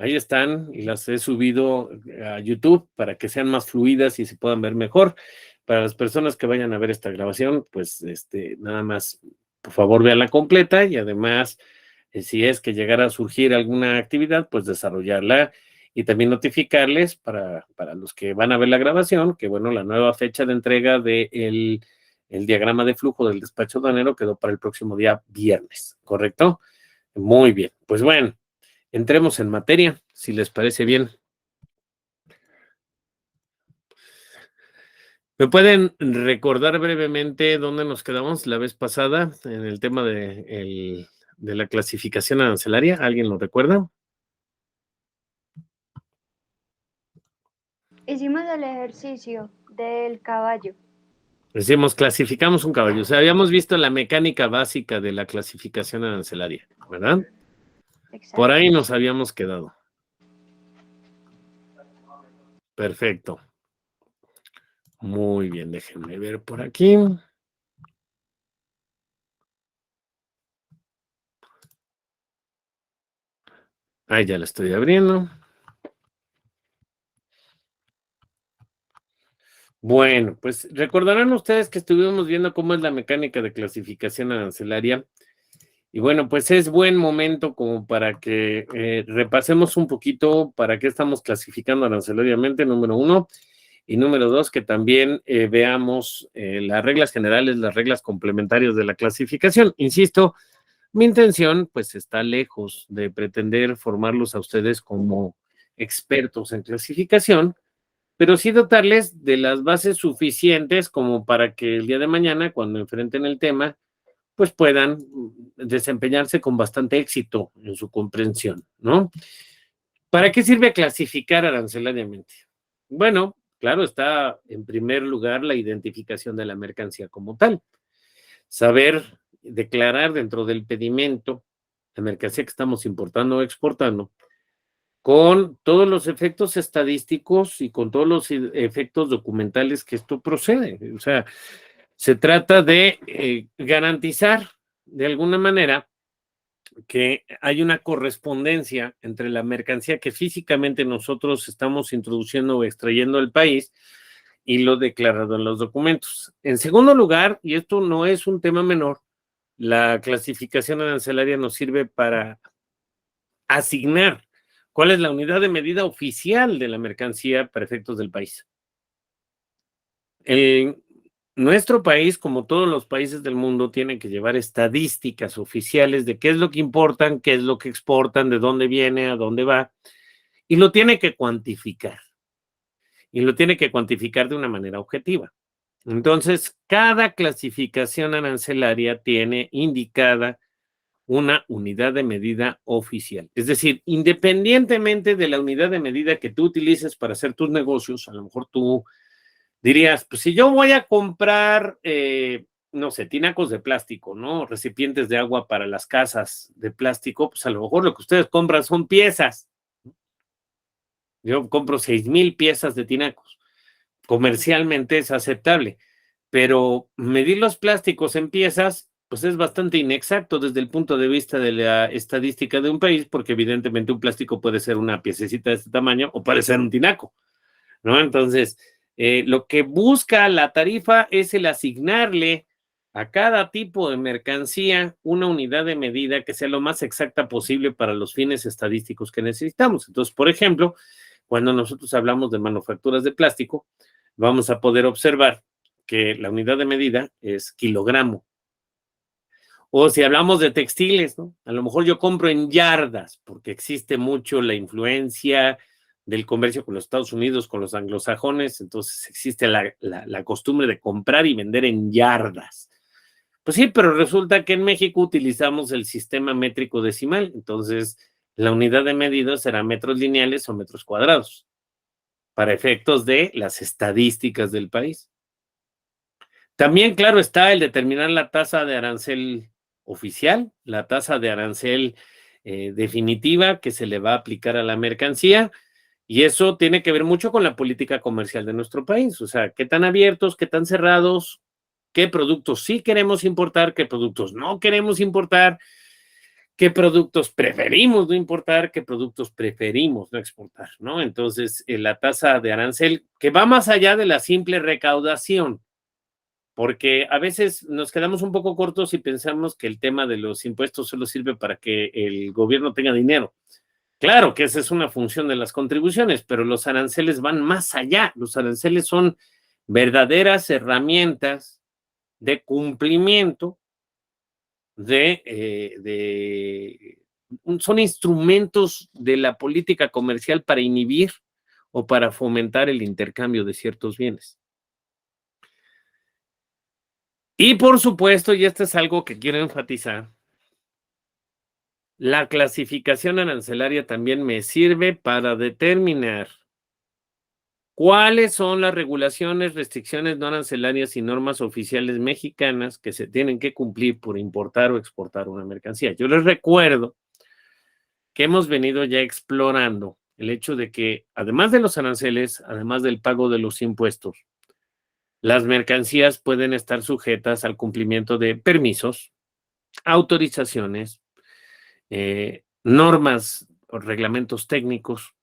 Ahí están y las he subido a YouTube para que sean más fluidas y se puedan ver mejor. Para las personas que vayan a ver esta grabación, pues nada más, por favor, véanla completa y además, si es que llegara a surgir alguna actividad, pues desarrollarla y también notificarles para los que van a ver la grabación, que bueno, la nueva fecha de entrega del el diagrama de flujo del despacho aduanero quedó para el próximo día viernes, ¿correcto? Muy bien, pues bueno, entremos en materia, si les parece bien. ¿Me pueden recordar brevemente dónde nos quedamos la vez pasada en el tema de la clasificación arancelaria? ¿Alguien lo recuerda? Hicimos el ejercicio del caballo. Decimos, clasificamos un caballo. O sea, habíamos visto la mecánica básica de la clasificación arancelaria, ¿verdad? Exacto. Por ahí nos habíamos quedado. Perfecto. Muy bien, déjenme ver por aquí. Ahí ya la estoy abriendo. Bueno, pues recordarán ustedes que estuvimos viendo cómo es la mecánica de clasificación arancelaria. Y bueno, pues es buen momento como para que repasemos un poquito para qué estamos clasificando arancelariamente, número uno. Y número dos, que también veamos las reglas generales, las reglas complementarias de la clasificación. Insisto, mi intención pues está lejos de pretender formarlos a ustedes como expertos en clasificación, pero sí dotarles de las bases suficientes como para que el día de mañana, cuando enfrenten el tema, pues puedan desempeñarse con bastante éxito en su comprensión, ¿no? ¿Para qué sirve clasificar arancelariamente? Bueno, claro, está en primer lugar la identificación de la mercancía como tal. Saber declarar dentro del pedimento la mercancía que estamos importando o exportando con todos los efectos estadísticos y con todos los efectos documentales que esto procede. O sea, se trata de garantizar de alguna manera que hay una correspondencia entre la mercancía que físicamente nosotros estamos introduciendo o extrayendo del país y lo declarado en los documentos. En segundo lugar, y esto no es un tema menor, la clasificación arancelaria nos sirve para asignar cuál es la unidad de medida oficial de la mercancía para efectos del país. Nuestro país, como todos los países del mundo, tiene que llevar estadísticas oficiales de qué es lo que importan, qué es lo que exportan, de dónde viene, a dónde va, y lo tiene que cuantificar. Y lo tiene que cuantificar de una manera objetiva. Entonces, cada clasificación arancelaria tiene indicada una unidad de medida oficial. Es decir, independientemente de la unidad de medida que tú utilices para hacer tus negocios, a lo mejor tú dirías, pues si yo voy a comprar, no sé, tinacos de plástico, ¿no? Recipientes de agua para las casas de plástico, pues a lo mejor lo que ustedes compran son piezas. Yo compro 6,000 piezas de tinacos. Comercialmente es aceptable, pero medir los plásticos en piezas, pues es bastante inexacto desde el punto de vista de la estadística de un país, porque evidentemente un plástico puede ser una piececita de este tamaño o puede ser un tinaco, ¿no? Entonces, lo que busca la tarifa es el asignarle a cada tipo de mercancía una unidad de medida que sea lo más exacta posible para los fines estadísticos que necesitamos. Entonces, por ejemplo, cuando nosotros hablamos de manufacturas de plástico, vamos a poder observar que la unidad de medida es kilogramo. O si hablamos de textiles, ¿no? A lo mejor yo compro en yardas, porque existe mucho la influencia del comercio con los Estados Unidos, con los anglosajones, entonces existe la costumbre de comprar y vender en yardas. Pues sí, pero resulta que en México utilizamos el sistema métrico decimal, entonces la unidad de medida será metros lineales o metros cuadrados, para efectos de las estadísticas del país. También, claro, está el determinar la tasa de arancel oficial, la tasa de arancel definitiva que se le va a aplicar a la mercancía, y eso tiene que ver mucho con la política comercial de nuestro país, o sea, qué tan abiertos, qué tan cerrados, qué productos sí queremos importar, qué productos no queremos importar, qué productos preferimos no importar, qué productos preferimos no exportar, ¿no? Entonces, la tasa de arancel, que va más allá de la simple recaudación, porque a veces nos quedamos un poco cortos y pensamos que el tema de los impuestos solo sirve para que el gobierno tenga dinero. Claro que esa es una función de las contribuciones, pero los aranceles van más allá. Los aranceles son verdaderas herramientas de cumplimiento son instrumentos de la política comercial para inhibir o para fomentar el intercambio de ciertos bienes. Y por supuesto, y esto es algo que quiero enfatizar, la clasificación arancelaria también me sirve para determinar cuáles son las regulaciones, restricciones no arancelarias y normas oficiales mexicanas que se tienen que cumplir por importar o exportar una mercancía. Yo les recuerdo que hemos venido ya explorando el hecho de que, además de los aranceles, además del pago de los impuestos, las mercancías pueden estar sujetas al cumplimiento de permisos, autorizaciones, normas o reglamentos técnicos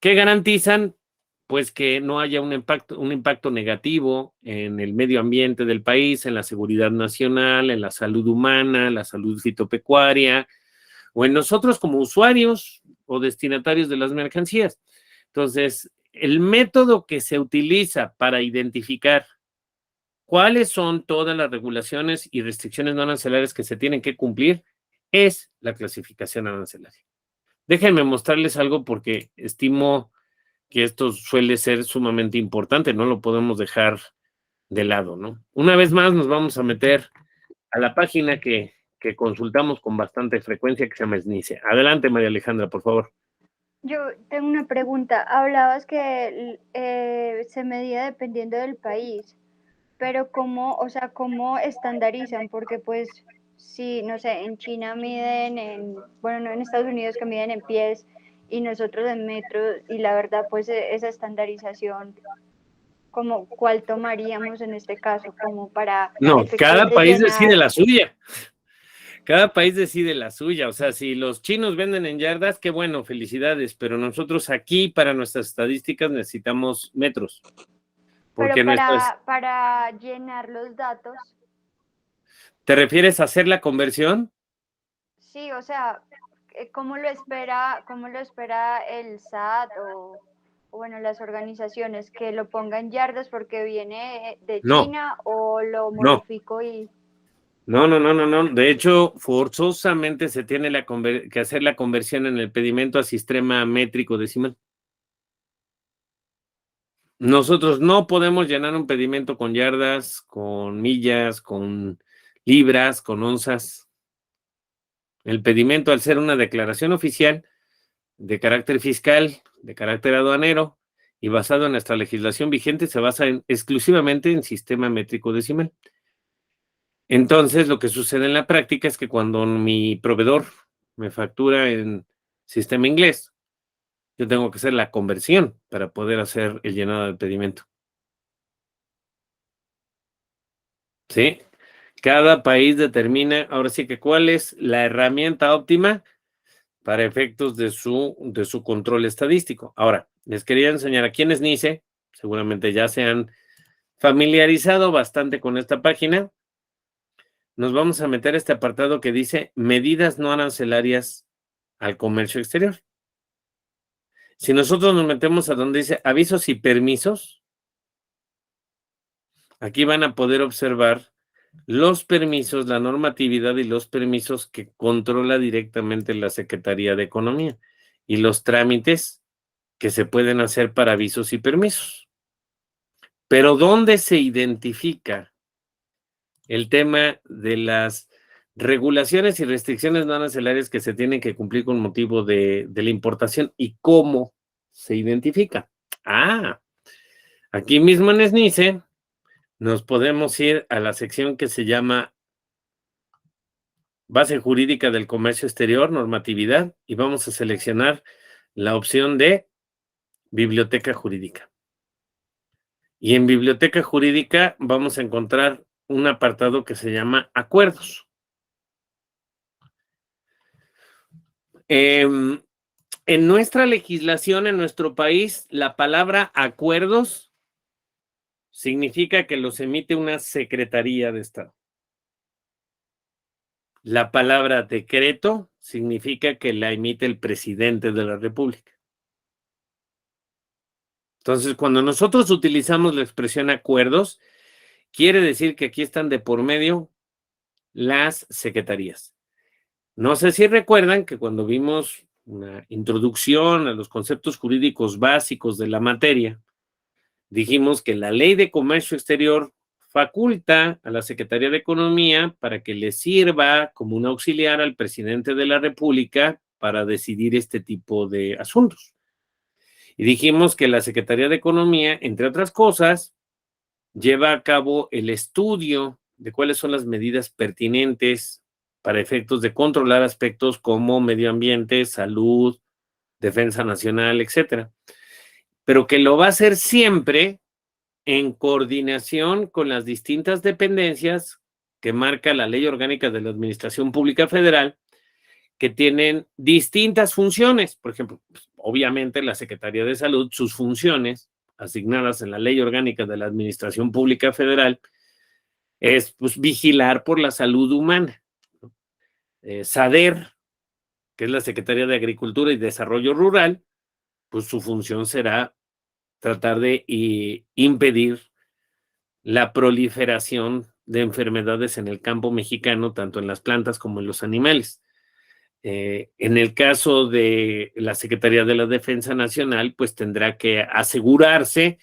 que garantizan pues que no haya un impacto negativo en el medio ambiente del país, en la seguridad nacional, en la salud humana, la salud fitopecuaria, o en nosotros como usuarios o destinatarios de las mercancías. Entonces, el método que se utiliza para identificar cuáles son todas las regulaciones y restricciones no arancelarias que se tienen que cumplir es la clasificación arancelaria. Déjenme mostrarles algo porque estimo que esto suele ser sumamente importante, no lo podemos dejar de lado, ¿no? Una vez más nos vamos a meter a la página que consultamos con bastante frecuencia, que se llama SNICE. Adelante, María Alejandra, por favor. Yo tengo una pregunta. Hablabas que se medía dependiendo del país, pero ¿cómo, o sea, cómo estandarizan? Porque pues, sí, no sé, en China miden bueno, no en Estados Unidos que miden en pies y nosotros en metros, y la verdad, pues esa estandarización, como, ¿cuál tomaríamos en este caso? Como para No, efectos cada de país decide llenar. la suya. Cada país decide la suya. O sea, si los chinos venden en yardas, qué bueno, felicidades. Pero nosotros aquí, para nuestras estadísticas, necesitamos metros. Porque Pero nuestras. para llenar los datos, ¿Te refieres a hacer la conversión? sí, o sea, cómo lo espera el SAT o bueno, las organizaciones que lo pongan yardas porque viene de No, China o lo no. modifico y... No, no, no, no, no. De hecho, forzosamente se tiene que hacer la conversión en el pedimento a sistema métrico decimal. Nosotros no podemos llenar un pedimento con yardas, con millas, con libras, con onzas. El pedimento, al ser una declaración oficial de carácter fiscal, de carácter aduanero y basado en nuestra legislación vigente, se basa exclusivamente en sistema métrico decimal. Entonces, lo que sucede en la práctica es que cuando mi proveedor me factura en sistema inglés, yo tengo que hacer la conversión para poder hacer el llenado del pedimento. ¿Sí? Cada país determina, ahora sí que cuál es la herramienta óptima para efectos de su control estadístico. Ahora, les quería enseñar a quienes NICE, seguramente ya se han familiarizado bastante con esta página. Nos vamos a meter a este apartado que dice medidas no arancelarias al comercio exterior. Si nosotros nos metemos a donde dice avisos y permisos, aquí van a poder observar los permisos, la normatividad y los permisos que controla directamente la Secretaría de Economía y los trámites que se pueden hacer para avisos y permisos. Pero ¿dónde se identifica el tema de las regulaciones y restricciones no arancelarias que se tienen que cumplir con motivo de la importación y cómo se identifica? Aquí mismo en SNICE nos podemos ir a la sección que se llama Base Jurídica del Comercio Exterior, Normatividad, y vamos a seleccionar la opción de Biblioteca Jurídica. Y en Biblioteca Jurídica vamos a encontrar un apartado que se llama Acuerdos. En nuestra legislación, en nuestro país, la palabra acuerdos significa que los emite una Secretaría de Estado. La palabra decreto significa que la emite el presidente de la República. Entonces, cuando nosotros utilizamos la expresión acuerdos, quiere decir que aquí están de por medio las secretarías. No sé si recuerdan que cuando vimos una introducción a los conceptos jurídicos básicos de la materia, dijimos que la Ley de Comercio Exterior faculta a la Secretaría de Economía para que le sirva como un auxiliar al presidente de la República para decidir este tipo de asuntos. Y dijimos que la Secretaría de Economía, entre otras cosas, lleva a cabo el estudio de cuáles son las medidas pertinentes para efectos de controlar aspectos como medio ambiente, salud, defensa nacional, etcétera. Pero que lo va a hacer siempre en coordinación con las distintas dependencias que marca la Ley Orgánica de la Administración Pública Federal, que tienen distintas funciones. Por ejemplo, pues, obviamente la Secretaría de Salud, sus funciones asignadas en la Ley Orgánica de la Administración Pública Federal es pues, vigilar por la salud humana. SADER, que es la Secretaría de Agricultura y Desarrollo Rural, pues su función será tratar de impedir la proliferación de enfermedades en el campo mexicano, tanto en las plantas como en los animales. En el caso de la Secretaría de la Defensa Nacional, pues tendrá que asegurarse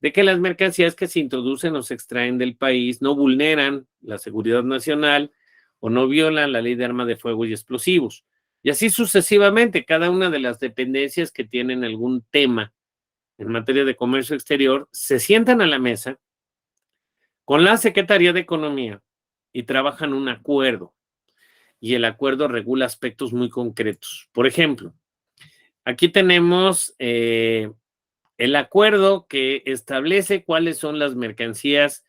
de que las mercancías que se introducen o se extraen del país no vulneran la seguridad nacional o no violan la ley de armas de fuego y explosivos. Y así sucesivamente, cada una de las dependencias que tienen algún tema en materia de comercio exterior se sientan a la mesa con la Secretaría de Economía y trabajan un acuerdo. Y el acuerdo regula aspectos muy concretos. Por ejemplo, aquí tenemos el acuerdo que establece cuáles son las mercancías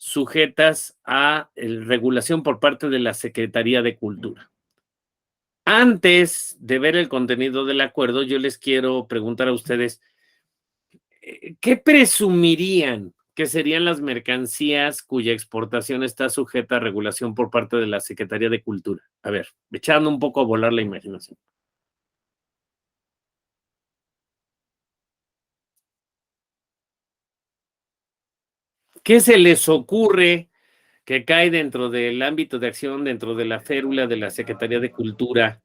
sujetas a regulación por parte de la Secretaría de Cultura. Antes de ver el contenido del acuerdo, yo les quiero preguntar a ustedes, ¿qué presumirían que serían las mercancías cuya exportación está sujeta a regulación por parte de la Secretaría de Cultura? A ver, echando un poco a volar la imaginación. ¿Qué se les ocurre que cae dentro del ámbito de acción, dentro de la férula de la Secretaría de Cultura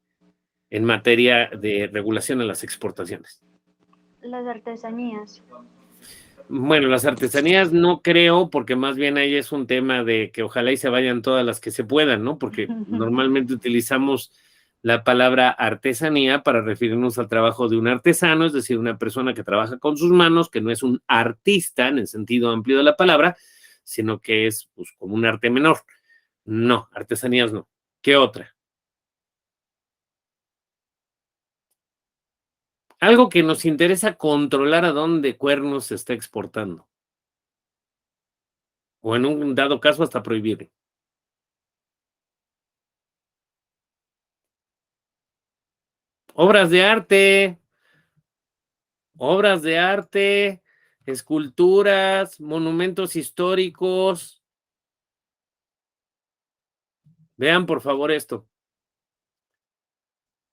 en materia de regulación a las exportaciones? Las artesanías. Bueno, las artesanías no creo, porque más bien ahí es un tema de que ojalá y se vayan todas las que se puedan, ¿no? Porque normalmente utilizamos la palabra artesanía para referirnos al trabajo de un artesano, es decir, una persona que trabaja con sus manos, que no es un artista en el sentido amplio de la palabra, sino que es pues, como un arte menor. No, artesanías no. ¿Qué otra? Algo que nos interesa controlar a dónde cuernos se está exportando. O en un dado caso hasta prohibir. Obras de arte, esculturas, monumentos históricos. Vean por favor esto.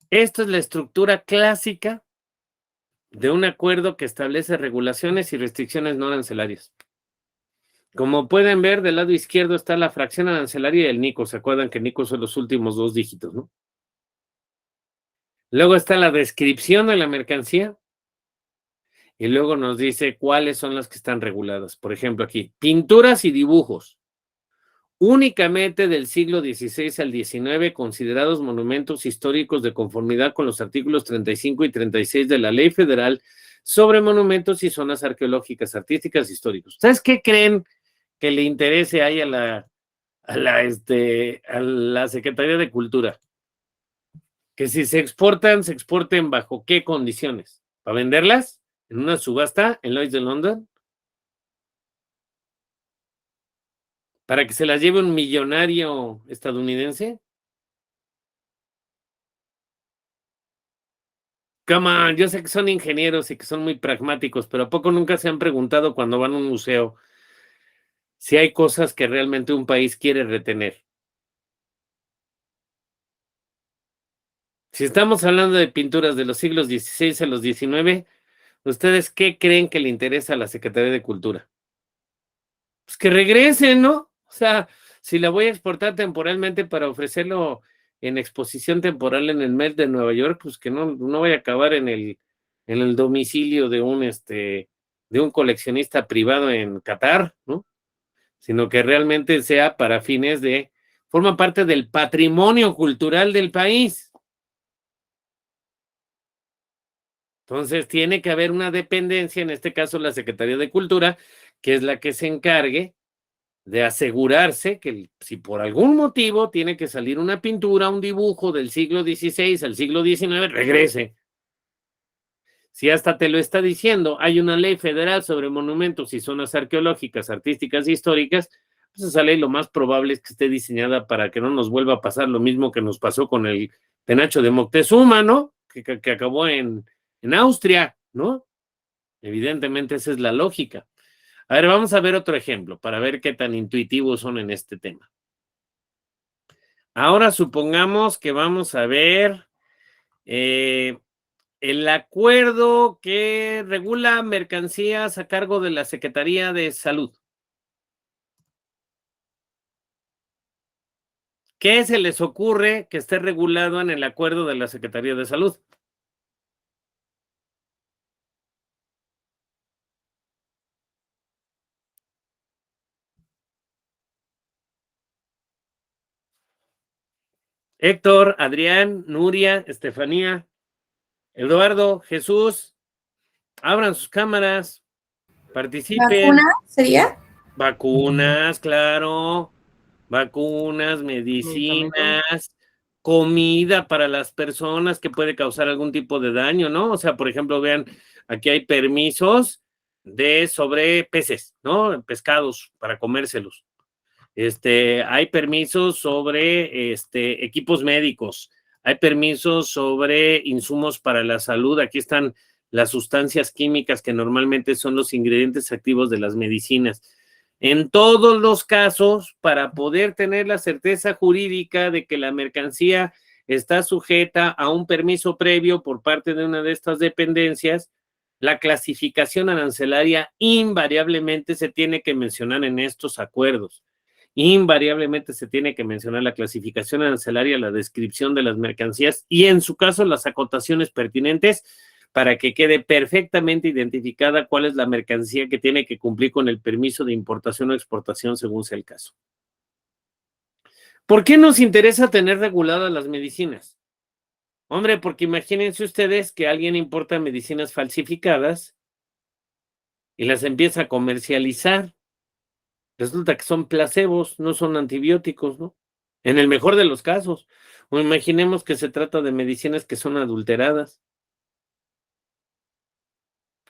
Esta es la estructura clásica de un acuerdo que establece regulaciones y restricciones no arancelarias. Como pueden ver, del lado izquierdo está la fracción arancelaria y el NICO. ¿Se acuerdan que NICO son los últimos dos dígitos, no? Luego está la descripción de la mercancía y luego nos dice cuáles son las que están reguladas. Por ejemplo, aquí, pinturas y dibujos. Únicamente del siglo XVI al XIX, considerados monumentos históricos de conformidad con los artículos 35 y 36 de la Ley Federal sobre Monumentos y Zonas Arqueológicas, Artísticas e Históricos. ¿Ustedes qué creen que le interese ahí a la Secretaría de Cultura? Que si se exporten bajo qué condiciones. ¿Para venderlas en una subasta en Lloyd's de London? ¿Para que se las lleve un millonario estadounidense? Come on, yo sé que son ingenieros y que son muy pragmáticos, pero ¿a poco nunca se han preguntado cuando van a un museo si hay cosas que realmente un país quiere retener? Si estamos hablando de pinturas de los siglos XVI a los XIX, ¿ustedes qué creen que le interesa a la Secretaría de Cultura? Pues que regresen, ¿no? O sea, si la voy a exportar temporalmente para ofrecerlo en exposición temporal en el Met de Nueva York, pues que no vaya a acabar en el domicilio de un coleccionista privado en Qatar, ¿no? Sino que realmente sea para fines forma parte del patrimonio cultural del país. Entonces, tiene que haber una dependencia, en este caso la Secretaría de Cultura, que es la que se encargue de asegurarse que si por algún motivo tiene que salir una pintura, un dibujo del siglo XVI al siglo XIX, regrese. Si hasta te lo está diciendo, hay una ley federal sobre monumentos y zonas arqueológicas, artísticas e históricas, pues esa ley lo más probable es que esté diseñada para que no nos vuelva a pasar lo mismo que nos pasó con el penacho de Moctezuma, ¿no? Que acabó en Austria, ¿no? Evidentemente esa es la lógica. A ver, vamos a ver otro ejemplo para ver qué tan intuitivos son en este tema. Ahora supongamos que vamos a ver el acuerdo que regula mercancías a cargo de la Secretaría de Salud. ¿Qué se les ocurre que esté regulado en el acuerdo de la Secretaría de Salud? Héctor, Adrián, Nuria, Estefanía, Eduardo, Jesús, abran sus cámaras, participen. ¿Vacuna sería? Vacunas, claro. Vacunas, medicinas, comida para las personas que puede causar algún tipo de daño, ¿no? O sea, por ejemplo, vean, aquí hay permisos sobre peces, ¿no? Pescados para comérselos. Hay permisos sobre equipos médicos, hay permisos sobre insumos para la salud. Aquí están las sustancias químicas que normalmente son los ingredientes activos de las medicinas. En todos los casos, para poder tener la certeza jurídica de que la mercancía está sujeta a un permiso previo por parte de una de estas dependencias, la clasificación arancelaria invariablemente se tiene que mencionar en estos acuerdos. Invariablemente se tiene que mencionar la clasificación arancelaria, la descripción de las mercancías y en su caso las acotaciones pertinentes para que quede perfectamente identificada cuál es la mercancía que tiene que cumplir con el permiso de importación o exportación según sea el caso. ¿Por qué nos interesa tener reguladas las medicinas? Hombre, porque imagínense ustedes que alguien importa medicinas falsificadas y las empieza a comercializar. Resulta que son placebos, no son antibióticos, ¿no? En el mejor de los casos. O imaginemos que se trata de medicinas que son adulteradas.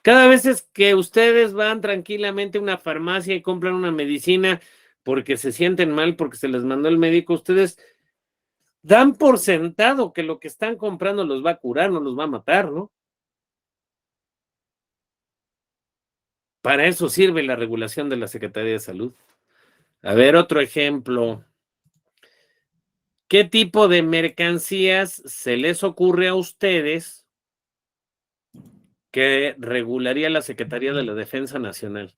Cada vez es que ustedes van tranquilamente a una farmacia y compran una medicina porque se sienten mal, porque se les mandó el médico, ustedes dan por sentado que lo que están comprando los va a curar, no los va a matar, ¿no? Para eso sirve la regulación de la Secretaría de Salud. A ver, otro ejemplo. ¿Qué tipo de mercancías se les ocurre a ustedes que regularía la Secretaría de la Defensa Nacional?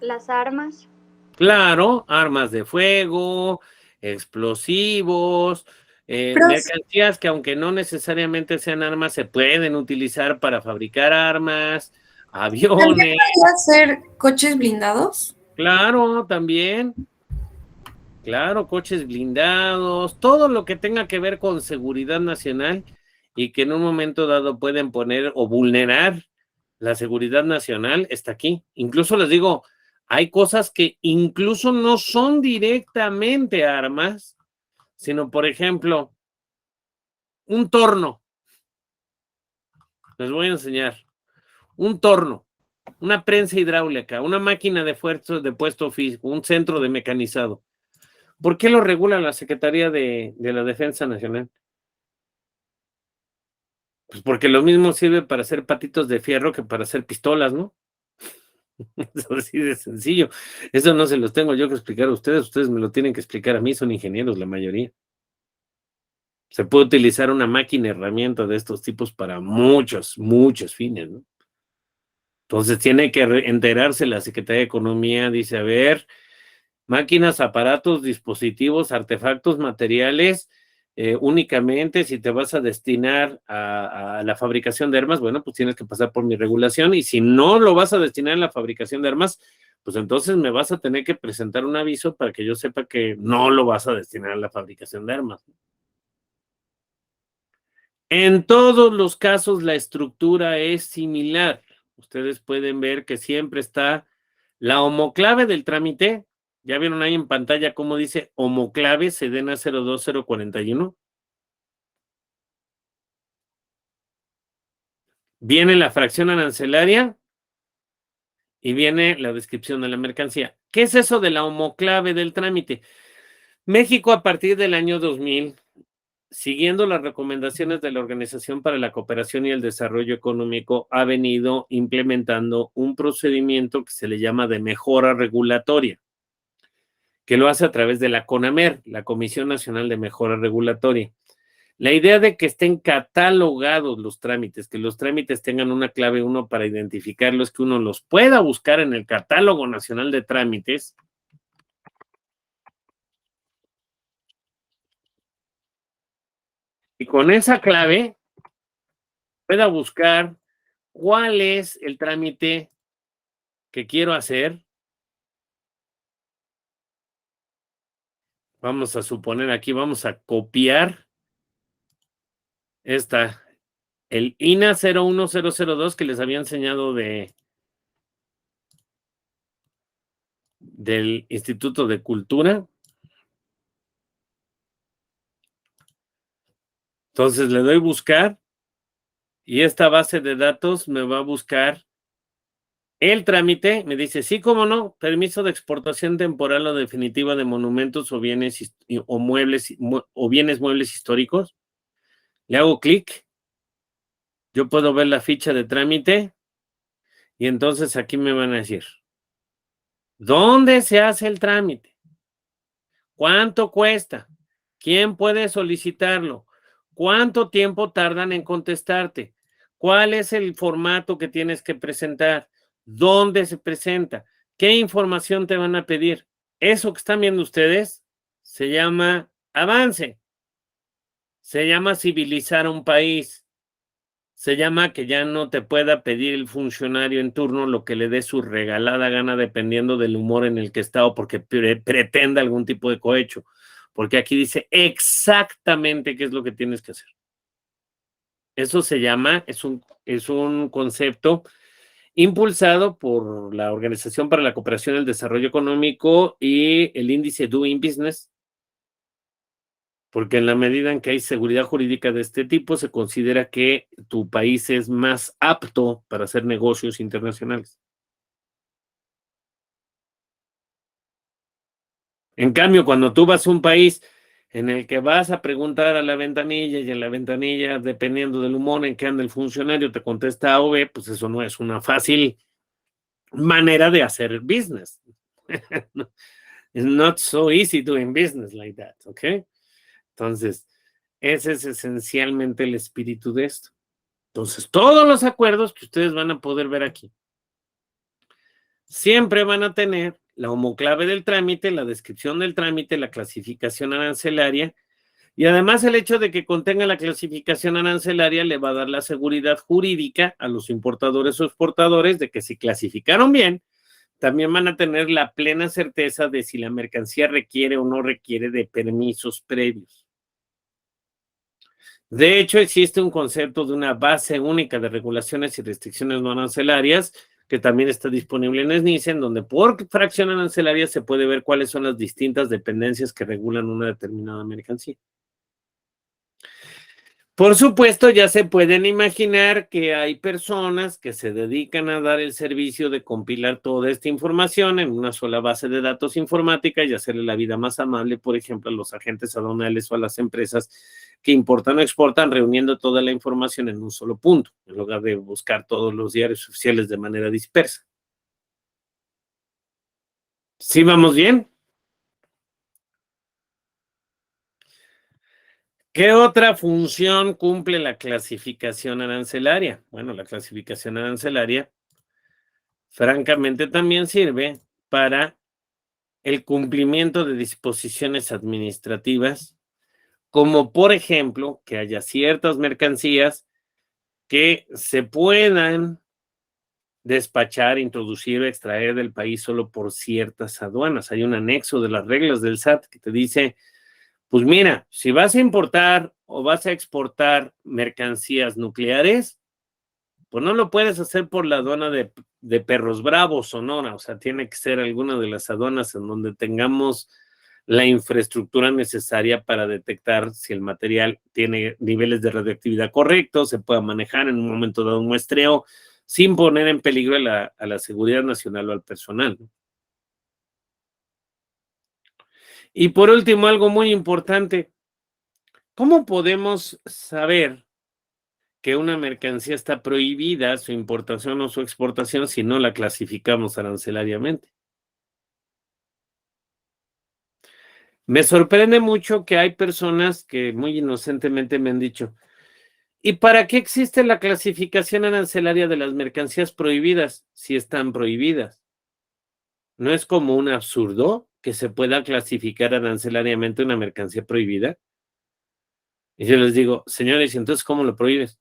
Las armas. Claro, armas de fuego, explosivos, mercancías que aunque no necesariamente sean armas, se pueden utilizar para fabricar armas, ¿También aviones. podría ser coches blindados? Claro, también. Claro, coches blindados, todo lo que tenga que ver con seguridad nacional y que en un momento dado pueden poner o vulnerar la seguridad nacional, está aquí. Incluso les digo, hay cosas que incluso no son directamente armas, sino, por ejemplo, un torno. Les voy a enseñar. Un torno. una prensa hidráulica, una máquina de puesto físico, un centro de mecanizado. ¿Por qué lo regula la Secretaría de la Defensa Nacional? Pues porque lo mismo sirve para hacer patitos de fierro que para hacer pistolas, ¿no? Eso así de sencillo. Eso no se los tengo yo que explicar a ustedes me lo tienen que explicar a mí, son ingenieros la mayoría. Se puede utilizar una máquina, herramienta de estos tipos para muchos fines, ¿no? Entonces tiene que enterarse la Secretaría de Economía, dice, a ver, máquinas, aparatos, dispositivos, artefactos, materiales, únicamente si te vas a destinar a la fabricación de armas, bueno, pues tienes que pasar por mi regulación, y si no lo vas a destinar a la fabricación de armas, pues entonces me vas a tener que presentar un aviso para que yo sepa que no lo vas a destinar a la fabricación de armas. En todos los casos la estructura es similar. Ustedes pueden ver que siempre está la homoclave del trámite. ¿Ya vieron ahí en pantalla cómo dice homoclave Sedena 02041? Viene la fracción arancelaria y viene la descripción de la mercancía. ¿Qué es eso de la homoclave del trámite? México, a partir del año 2000, siguiendo las recomendaciones de la Organización para la Cooperación y el Desarrollo Económico, ha venido implementando un procedimiento que se le llama de mejora regulatoria, que lo hace a través de la CONAMER, la Comisión Nacional de Mejora Regulatoria. La idea de que estén catalogados los trámites, que los trámites tengan una clave uno para identificarlos, que uno los pueda buscar en el Catálogo Nacional de Trámites, y con esa clave pueda buscar cuál es el trámite que quiero hacer. Vamos a suponer aquí, vamos a copiar el INA 01002 que les había enseñado del Instituto de Cultura. Entonces le doy buscar y esta base de datos me va a buscar el trámite. Me dice, sí, cómo no, permiso de exportación temporal o definitiva de monumentos o bienes o muebles o bienes muebles históricos. Le hago clic. Yo puedo ver la ficha de trámite y entonces aquí me van a decir, ¿dónde se hace el trámite? ¿Cuánto cuesta? ¿Quién puede solicitarlo? ¿Cuánto tiempo tardan en contestarte? ¿Cuál es el formato que tienes que presentar? ¿Dónde se presenta? ¿Qué información te van a pedir? Eso que están viendo ustedes se llama avance. Se llama civilizar un país. Se llama que ya no te pueda pedir el funcionario en turno lo que le dé su regalada gana dependiendo del humor en el que está o porque pretenda algún tipo de cohecho. Porque aquí dice exactamente qué es lo que tienes que hacer. Eso se llama, es un concepto impulsado por la Organización para la Cooperación y el Desarrollo Económico y el índice Doing Business, porque en la medida en que hay seguridad jurídica de este tipo, se considera que tu país es más apto para hacer negocios internacionales. En cambio, cuando tú vas a un país en el que vas a preguntar a la ventanilla y en la ventanilla, dependiendo del humor en que anda el funcionario, te contesta A o B, pues eso no es una fácil manera de hacer business. It's not so easy doing business like that, ¿ok? Entonces, ese es esencialmente el espíritu de esto. Entonces, todos los acuerdos que ustedes van a poder ver aquí siempre van a tener la homoclave del trámite, la descripción del trámite, la clasificación arancelaria, y además el hecho de que contenga la clasificación arancelaria le va a dar la seguridad jurídica a los importadores o exportadores de que si clasificaron bien, también van a tener la plena certeza de si la mercancía requiere o no requiere de permisos previos. De hecho, existe un concepto de una base única de regulaciones y restricciones no arancelarias que también está disponible en SNICE, en donde por fracción arancelaria se puede ver cuáles son las distintas dependencias que regulan una determinada mercancía. Por supuesto, ya se pueden imaginar que hay personas que se dedican a dar el servicio de compilar toda esta información en una sola base de datos informática y hacerle la vida más amable, por ejemplo, a los agentes aduanales o a las empresas que importan o exportan, reuniendo toda la información en un solo punto, en lugar de buscar todos los diarios oficiales de manera dispersa. ¿Sí vamos bien? ¿Qué otra función cumple la clasificación arancelaria? Bueno, la clasificación arancelaria, francamente, también sirve para el cumplimiento de disposiciones administrativas, como por ejemplo, que haya ciertas mercancías que se puedan despachar, introducir o extraer del país solo por ciertas aduanas. Hay un anexo de las reglas del SAT que te dice, pues mira, si vas a importar o vas a exportar mercancías nucleares, pues no lo puedes hacer por la aduana de Perros Bravos, Sonora. O sea, tiene que ser alguna de las aduanas en donde tengamos la infraestructura necesaria para detectar si el material tiene niveles de radioactividad correctos, se pueda manejar en un momento dado un muestreo, sin poner en peligro a la seguridad nacional o al personal. Y por último, algo muy importante, ¿cómo podemos saber que una mercancía está prohibida su importación o su exportación si no la clasificamos arancelariamente? Me sorprende mucho que hay personas que muy inocentemente me han dicho, ¿y para qué existe la clasificación arancelaria de las mercancías prohibidas si están prohibidas? ¿No es como un absurdo que se pueda clasificar arancelariamente una mercancía prohibida? Y yo les digo, señores, ¿y entonces cómo lo prohíbes?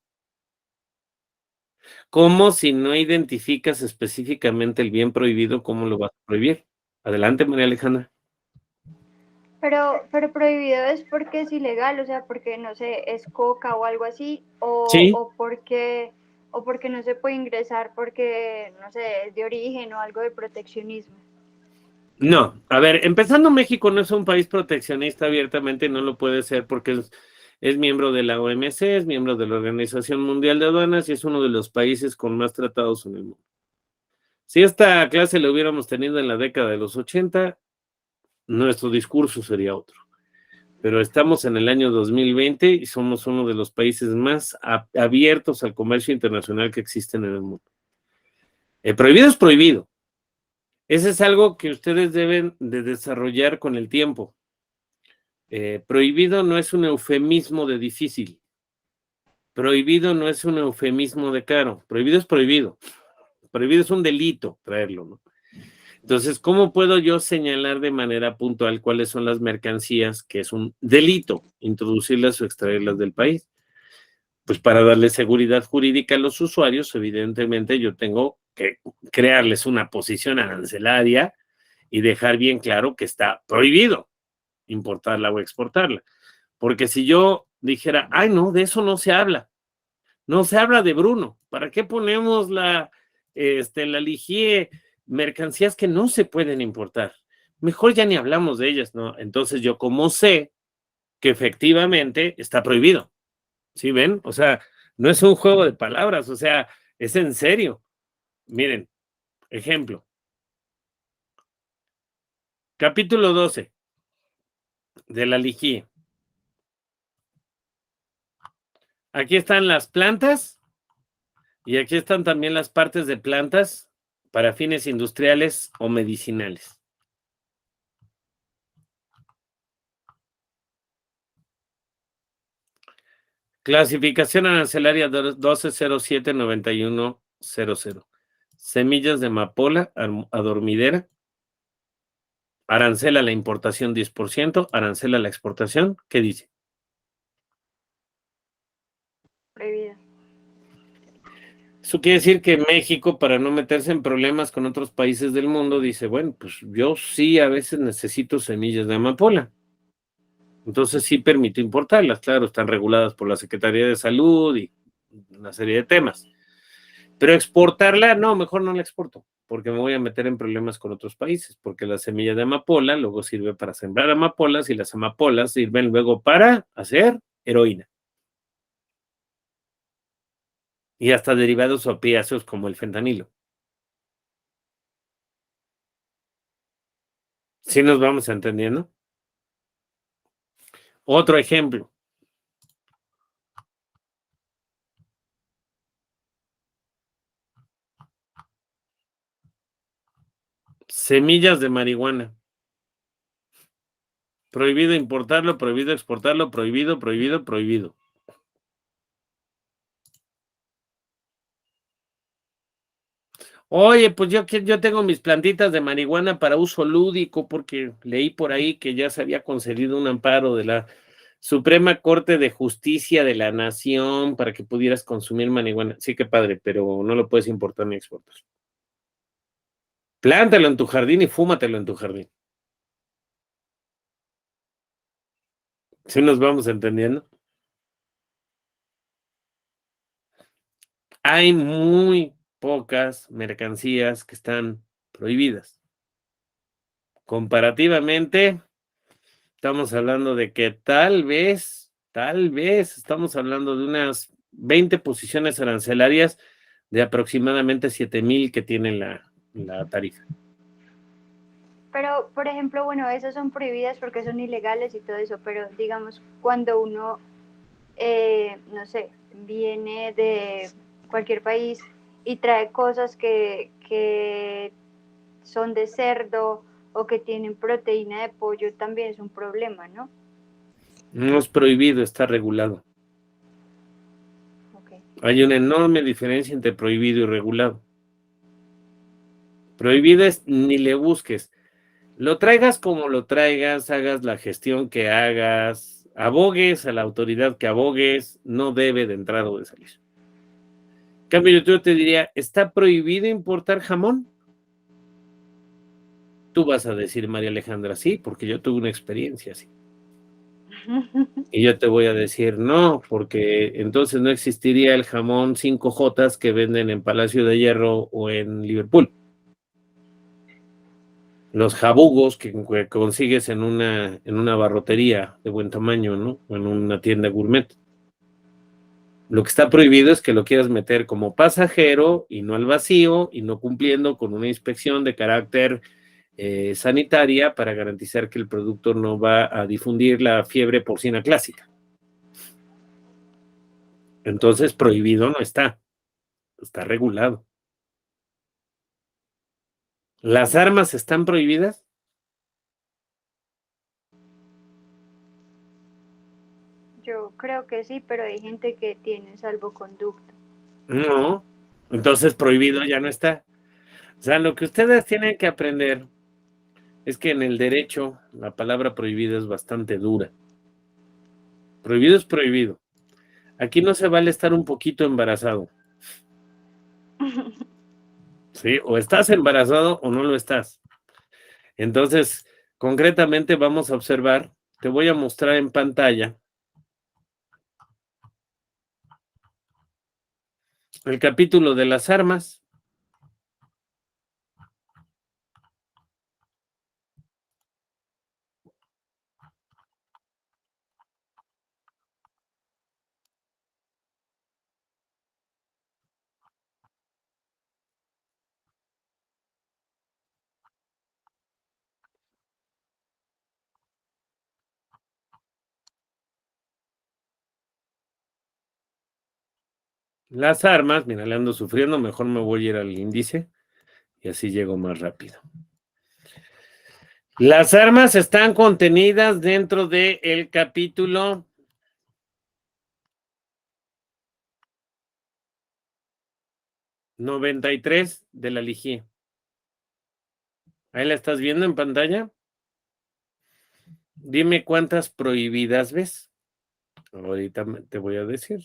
¿Cómo si no identificas específicamente el bien prohibido, cómo lo vas a prohibir? Adelante, María Alejandra. Pero prohibido es porque es ilegal, o sea, porque no sé, es coca o algo así, Sí. o porque no se puede ingresar porque, no sé, es de origen o algo de proteccionismo. No, a ver, empezando, México no es un país proteccionista abiertamente, no lo puede ser porque es miembro de la OMC, es miembro de la Organización Mundial de Aduanas y es uno de los países con más tratados en el mundo. Si esta clase la hubiéramos tenido en la década de los 80, nuestro discurso sería otro. Pero estamos en el año 2020 y somos uno de los países más abiertos al comercio internacional que existen en el mundo. Prohibido es prohibido. Ese es algo que ustedes deben de desarrollar con el tiempo. Prohibido no es un eufemismo de difícil. Prohibido no es un eufemismo de caro. Prohibido es prohibido. Prohibido es un delito traerlo, ¿no? Entonces, ¿cómo puedo yo señalar de manera puntual cuáles son las mercancías que es un delito introducirlas o extraerlas del país? Pues para darle seguridad jurídica a los usuarios, evidentemente yo tengo que crearles una posición arancelaria y dejar bien claro que está prohibido importarla o exportarla. Porque si yo dijera, ay, no, de eso no se habla. No se habla de Bruno. ¿Para qué ponemos la Ligie, mercancías que no se pueden importar? Mejor ya ni hablamos de ellas, ¿no? Entonces yo como sé que efectivamente está prohibido. ¿Sí ven? O sea, no es un juego de palabras, o sea, es en serio. Miren, ejemplo. Capítulo 12 de la Ligie. Aquí están las plantas y aquí están también las partes de plantas para fines industriales o medicinales. Clasificación arancelaria 12079100. Semillas de amapola adormidera. Arancela la importación 10%, arancela la exportación. ¿Qué dice? Prohibido. Eso quiere decir que México, para no meterse en problemas con otros países del mundo, dice, bueno, pues yo sí a veces necesito semillas de amapola. Entonces sí permito importarlas, claro, están reguladas por la Secretaría de Salud y una serie de temas. Pero exportarla, no, mejor no la exporto, porque me voy a meter en problemas con otros países, porque la semilla de amapola luego sirve para sembrar amapolas y las amapolas sirven luego para hacer heroína. y hasta derivados opiáceos como el fentanilo. ¿Sí nos vamos entendiendo? Otro ejemplo. Semillas de marihuana. Prohibido importarlo, prohibido exportarlo, prohibido, prohibido, prohibido. Oye, pues yo tengo mis plantitas de marihuana para uso lúdico porque leí por ahí que ya se había concedido un amparo de la Suprema Corte de Justicia de la Nación para que pudieras consumir marihuana. Sí, qué padre, pero no lo puedes importar ni exportar. Plántalo en tu jardín y fúmatelo en tu jardín. ¿Sí nos vamos entendiendo? Hay muy pocas mercancías que están prohibidas. Comparativamente, estamos hablando de que tal vez, estamos hablando de unas 20 posiciones arancelarias de aproximadamente 7,000 que tiene la tarifa. Pero, por ejemplo, bueno, esas son prohibidas porque son ilegales y todo eso, pero digamos, cuando uno, no sé, viene de cualquier país y trae cosas que son de cerdo o que tienen proteína de pollo, también es un problema, ¿no? No es prohibido, está regulado. Okay. Hay una enorme diferencia entre prohibido y regulado. Prohibido es ni le busques. Lo traigas como lo traigas, hagas la gestión que hagas, abogues a la autoridad que abogues, no debe de entrar o de salir. En cambio, yo te diría, ¿está prohibido importar jamón? Tú vas a decir, María Alejandra, sí, porque yo tuve una experiencia así. Y yo te voy a decir, no, porque entonces no existiría el jamón 5J que venden en Palacio de Hierro o en Liverpool. Los jabugos que consigues en una barrotería de buen tamaño, ¿no? O en una tienda gourmet. Lo que está prohibido es que lo quieras meter como pasajero y no al vacío y no cumpliendo con una inspección de carácter sanitaria para garantizar que el producto no va a difundir la fiebre porcina clásica. Entonces, prohibido no está regulado. ¿Las armas están prohibidas? Yo creo que sí, pero hay gente que tiene salvoconducto. No. Entonces, prohibido ya no está. O sea, lo que ustedes tienen que aprender es que en el derecho la palabra prohibido es bastante dura. Prohibido es prohibido. Aquí no se vale estar un poquito embarazado. ¿Sí? O estás embarazado o no lo estás. Entonces, concretamente vamos a observar, te voy a mostrar en pantalla el capítulo de las armas. Las armas, mira, le ando sufriendo, mejor me voy a ir al índice y así llego más rápido. Las armas están contenidas dentro del capítulo 93 de la LIGIE. Ahí la estás viendo en pantalla. Dime cuántas prohibidas ves. Ahorita te voy a decir.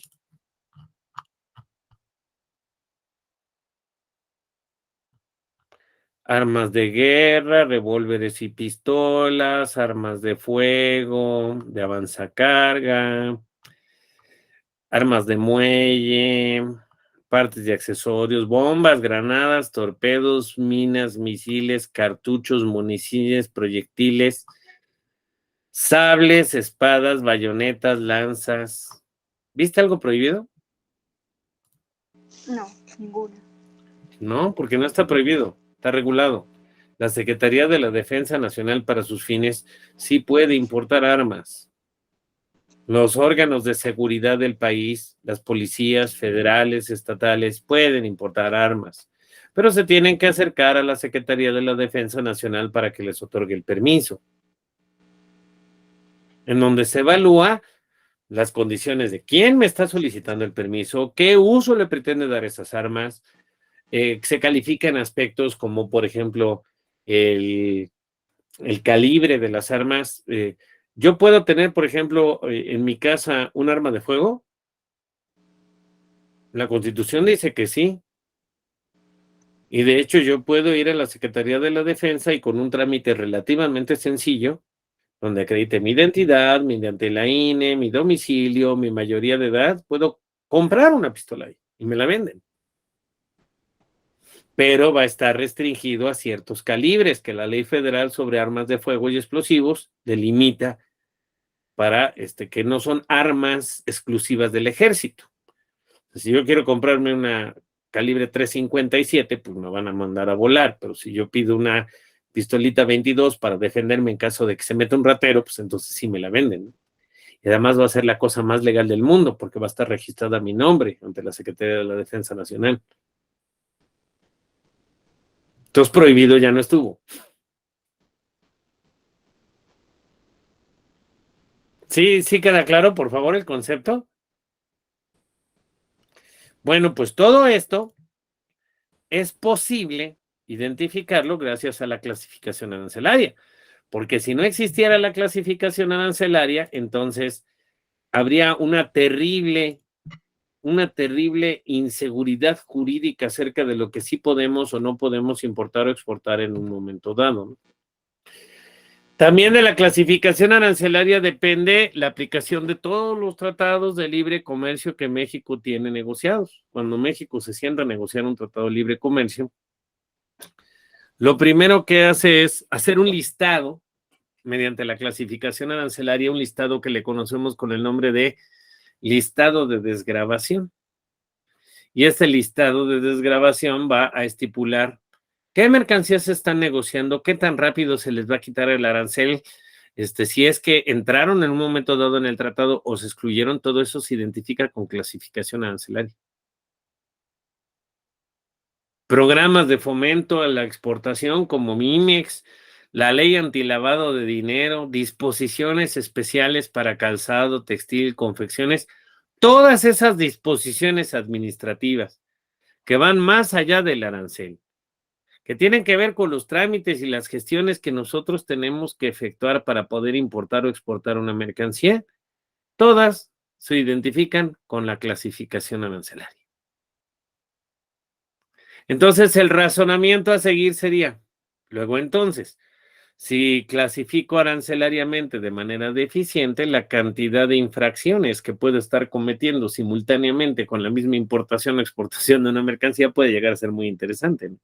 Armas de guerra, revólveres y pistolas, armas de fuego, de avanzacarga, armas de muelle, partes y accesorios, bombas, granadas, torpedos, minas, misiles, cartuchos, municiones, proyectiles, sables, espadas, bayonetas, lanzas. ¿Viste algo prohibido? No, ninguna. No, porque no está prohibido, está regulado. La Secretaría de la Defensa Nacional para sus fines sí puede importar armas. Los órganos de seguridad del país, las policías federales, estatales, pueden importar armas, pero se tienen que acercar a la Secretaría de la Defensa Nacional para que les otorgue el permiso, en donde se evalúa las condiciones de quién me está solicitando el permiso, qué uso le pretende dar esas armas. Se califican aspectos como, por ejemplo, el, el calibre de las armas. Yo puedo tener, por ejemplo, en mi casa un arma de fuego. La Constitución dice que sí. Y de hecho yo puedo ir a la Secretaría de la Defensa y con un trámite relativamente sencillo, donde acredite mi identidad, mediante la INE, mi domicilio, mi mayoría de edad, puedo comprar una pistola ahí y me la venden. Pero va a estar restringido a ciertos calibres que la Ley Federal sobre Armas de Fuego y Explosivos delimita para que no son armas exclusivas del ejército. Si yo quiero comprarme una calibre 357, pues me van a mandar a volar, pero si yo pido una pistolita 22 para defenderme en caso de que se meta un ratero, pues entonces sí me la venden, ¿no? Y además va a ser la cosa más legal del mundo, porque va a estar registrada mi nombre ante la Secretaría de la Defensa Nacional. Entonces prohibido ya no estuvo. Sí, sí queda claro, por favor, el concepto. Bueno, pues todo esto es posible identificarlo gracias a la clasificación arancelaria, porque si no existiera la clasificación arancelaria, entonces habría una terrible inseguridad jurídica acerca de lo que sí podemos o no podemos importar o exportar en un momento dado, ¿no? También de la clasificación arancelaria depende la aplicación de todos los tratados de libre comercio que México tiene negociados. Cuando México se sienta a negociar un tratado de libre comercio, lo primero que hace es hacer un listado mediante la clasificación arancelaria, un listado que le conocemos con el nombre de listado de desgravación. Y este listado de desgravación va a estipular qué mercancías se están negociando, qué tan rápido se les va a quitar el arancel, si es que entraron en un momento dado en el tratado o se excluyeron, todo eso se identifica con clasificación arancelaria. Programas de fomento a la exportación como MIMEX, la ley antilavado de dinero, disposiciones especiales para calzado, textil, confecciones, todas esas disposiciones administrativas que van más allá del arancel, que tienen que ver con los trámites y las gestiones que nosotros tenemos que efectuar para poder importar o exportar una mercancía, todas se identifican con la clasificación arancelaria. Entonces, el razonamiento a seguir sería, luego entonces, si clasifico arancelariamente de manera deficiente, la cantidad de infracciones que puedo estar cometiendo simultáneamente con la misma importación o exportación de una mercancía puede llegar a ser muy interesante, ¿no?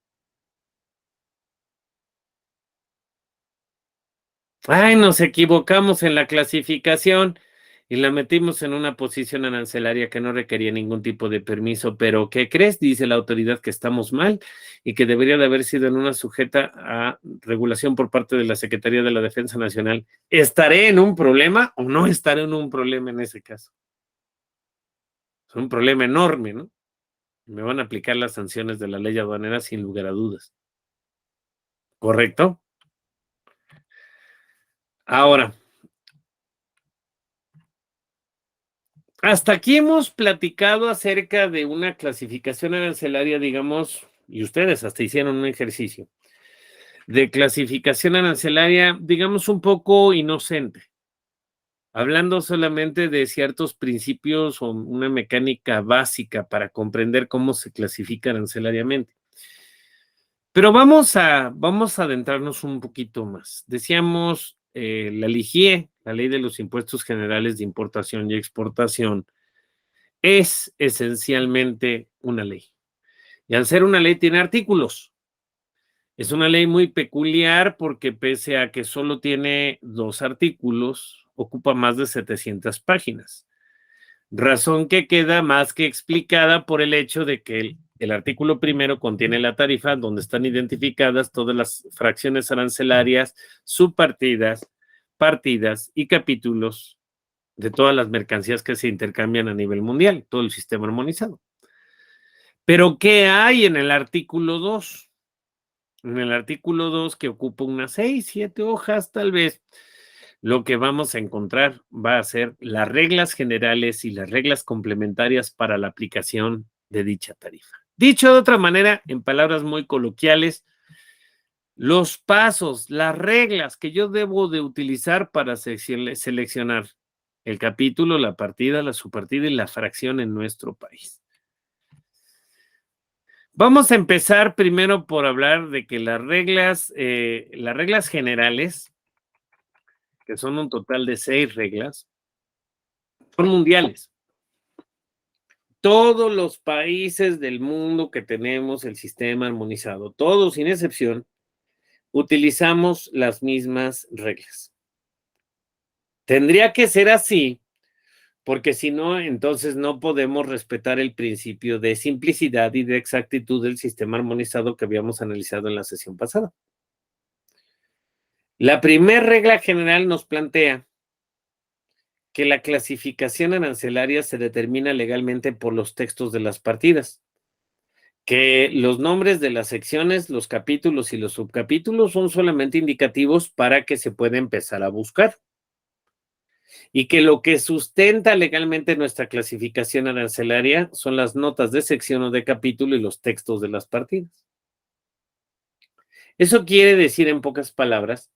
Ay, nos equivocamos en la clasificación y la metimos en una posición arancelaria que no requería ningún tipo de permiso, pero ¿qué crees? Dice la autoridad que estamos mal y que debería de haber sido en una sujeta a regulación por parte de la Secretaría de la Defensa Nacional. ¿Estaré en un problema o no estaré en un problema en ese caso? Es un problema enorme, ¿no? Me van a aplicar las sanciones de la ley aduanera sin lugar a dudas. ¿Correcto? Ahora, hasta aquí hemos platicado acerca de una clasificación arancelaria, digamos, y ustedes hasta hicieron un ejercicio de clasificación arancelaria, digamos, un poco inocente, hablando solamente de ciertos principios o una mecánica básica para comprender cómo se clasifica arancelariamente. Pero vamos a adentrarnos un poquito más. Decíamos, la LIGIE, la Ley de los Impuestos Generales de Importación y Exportación, es esencialmente una ley. Y al ser una ley tiene artículos. Es una ley muy peculiar porque pese a que solo tiene 2 artículos, ocupa más de 700 páginas. Razón que queda más que explicada por el hecho de que el artículo primero contiene la tarifa donde están identificadas todas las fracciones arancelarias, subpartidas, partidas y capítulos de todas las mercancías que se intercambian a nivel mundial, todo el sistema armonizado. Pero, ¿qué hay en el artículo 2? En el artículo 2, que ocupa unas 6, 7 hojas, tal vez, lo que vamos a encontrar va a ser las reglas generales y las reglas complementarias para la aplicación de dicha tarifa. Dicho de otra manera, en palabras muy coloquiales, los pasos, las reglas que yo debo de utilizar para seleccionar el capítulo, la partida, la subpartida y la fracción en nuestro país. Vamos a empezar primero por hablar de que las reglas generales, que son un total de 6 reglas, son mundiales. Todos los países del mundo que tenemos el sistema armonizado, todos sin excepción, utilizamos las mismas reglas. Tendría que ser así, porque si no, entonces no podemos respetar el principio de simplicidad y de exactitud del sistema armonizado que habíamos analizado en la sesión pasada. La primera regla general nos plantea que la clasificación arancelaria se determina legalmente por los textos de las partidas, que los nombres de las secciones, los capítulos y los subcapítulos son solamente indicativos para que se pueda empezar a buscar, y que lo que sustenta legalmente nuestra clasificación arancelaria son las notas de sección o de capítulo y los textos de las partidas. Eso quiere decir, en pocas palabras,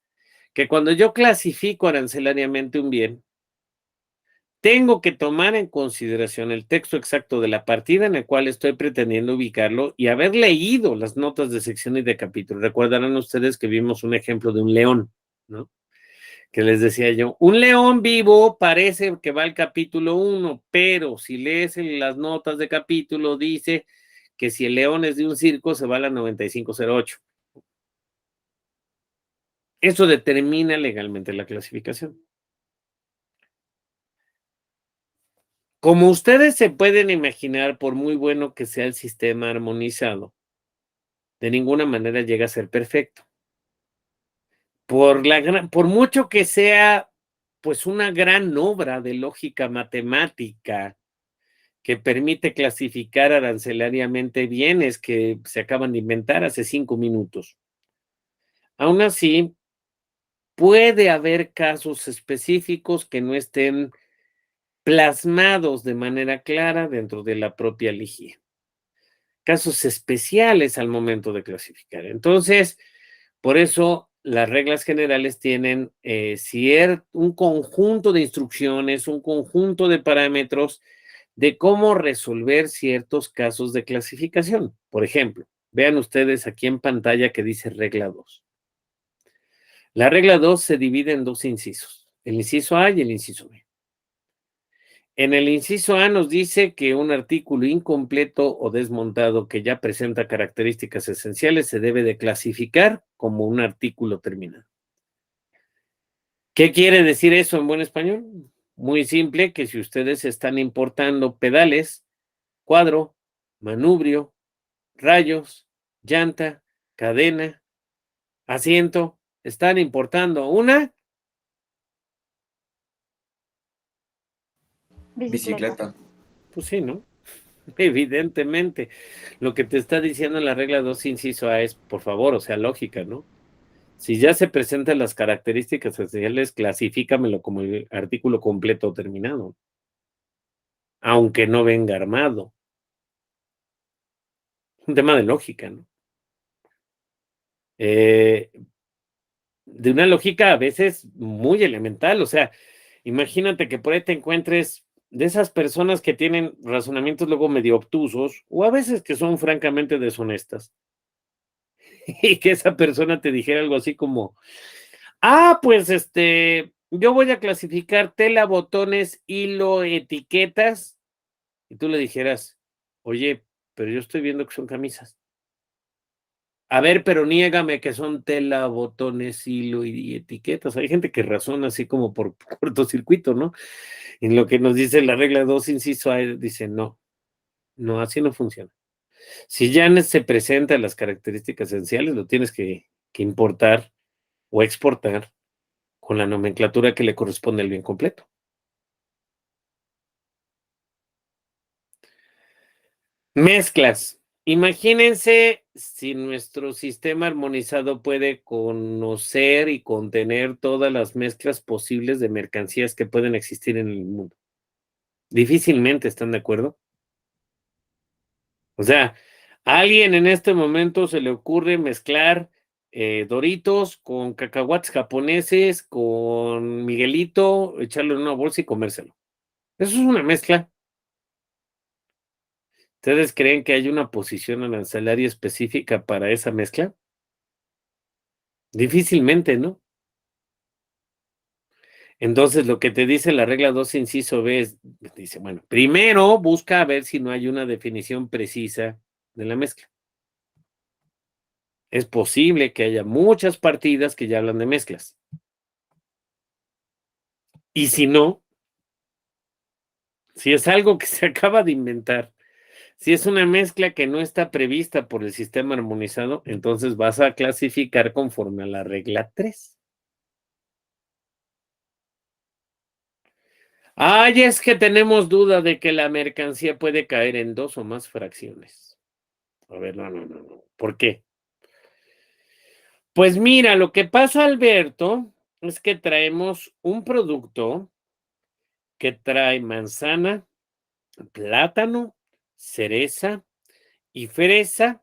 que cuando yo clasifico arancelariamente un bien, tengo que tomar en consideración el texto exacto de la partida en el cual estoy pretendiendo ubicarlo y haber leído las notas de sección y de capítulo. Recordarán ustedes que vimos un ejemplo de un león, ¿no? Que les decía yo, un león vivo parece que va al capítulo 1, pero si lees las notas de capítulo, dice que si el león es de un circo, se va a la 9508. Eso determina legalmente la clasificación. Como ustedes se pueden imaginar, por muy bueno que sea el sistema armonizado, de ninguna manera llega a ser perfecto. Por mucho que sea, pues, una gran obra de lógica matemática que permite clasificar arancelariamente bienes que se acaban de inventar hace 5 minutos. Aún así, puede haber casos específicos que no estén plasmados de manera clara dentro de la propia LIGIE. Casos especiales al momento de clasificar. Entonces, por eso las reglas generales tienen un conjunto de instrucciones, un conjunto de parámetros de cómo resolver ciertos casos de clasificación. Por ejemplo, vean ustedes aquí en pantalla que dice regla 2. La regla 2 se divide en 2 incisos, el inciso A y el inciso B. En el inciso A nos dice que un artículo incompleto o desmontado que ya presenta características esenciales se debe de clasificar como un artículo terminado. ¿Qué quiere decir eso en buen español? Muy simple, que si ustedes están importando pedales, cuadro, manubrio, rayos, llanta, cadena, asiento, están importando una Bicicleta. Pues sí, ¿no? Evidentemente. Lo que te está diciendo en la regla 2, inciso A es, por favor, o sea, lógica, ¿no? Si ya se presentan las características esenciales, clasifícamelo como el artículo completo o terminado, aunque no venga armado. Un tema de lógica, ¿no? De una lógica a veces muy elemental, o sea, imagínate que por ahí te encuentres de esas personas que tienen razonamientos luego medio obtusos o a veces que son francamente deshonestas y que esa persona te dijera algo así como, pues yo voy a clasificar tela, botones, hilo, etiquetas, y tú le dijeras, oye, pero yo estoy viendo que son camisas. A ver, pero niégame que son tela, botones, hilo y etiquetas. Hay gente que razona así como por cortocircuito, ¿no? En lo que nos dice la regla 2, inciso A, dice no, no, así no funciona. Si ya se presentan las características esenciales, lo tienes que importar o exportar con la nomenclatura que le corresponde al bien completo. Mezclas. Imagínense si nuestro sistema armonizado puede conocer y contener todas las mezclas posibles de mercancías que pueden existir en el mundo. Difícilmente, ¿están de acuerdo? O sea, a alguien en este momento se le ocurre mezclar Doritos con cacahuates japoneses, con Miguelito, echarlo en una bolsa y comérselo. Eso es una mezcla. ¿Ustedes creen que hay una posición arancelaria específica para esa mezcla? Difícilmente, ¿no? Entonces, lo que te dice la regla 2, inciso B, dice, bueno, primero busca a ver si no hay una definición precisa de la mezcla. Es posible que haya muchas partidas que ya hablan de mezclas. Y si no, si es algo que se acaba de inventar, si es una mezcla que no está prevista por el sistema armonizado, entonces vas a clasificar conforme a la regla 3. Ay, es que tenemos duda de que la mercancía puede caer en 2 o más fracciones. A ver, no. ¿Por qué? Pues mira, lo que pasa, Alberto, es que traemos un producto que trae manzana, plátano, cereza y fresa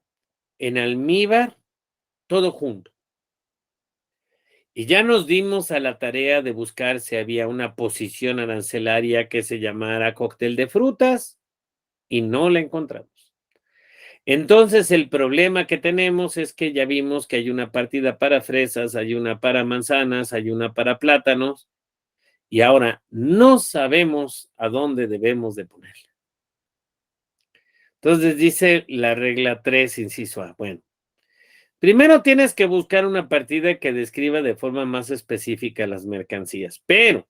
en almíbar, todo junto. Y ya nos dimos a la tarea de buscar si había una posición arancelaria que se llamara cóctel de frutas y no la encontramos. Entonces, el problema que tenemos es que ya vimos que hay una partida para fresas, hay una para manzanas, hay una para plátanos, y ahora no sabemos a dónde debemos de ponerla. Entonces dice la regla 3, inciso A. Bueno, primero tienes que buscar una partida que describa de forma más específica las mercancías, pero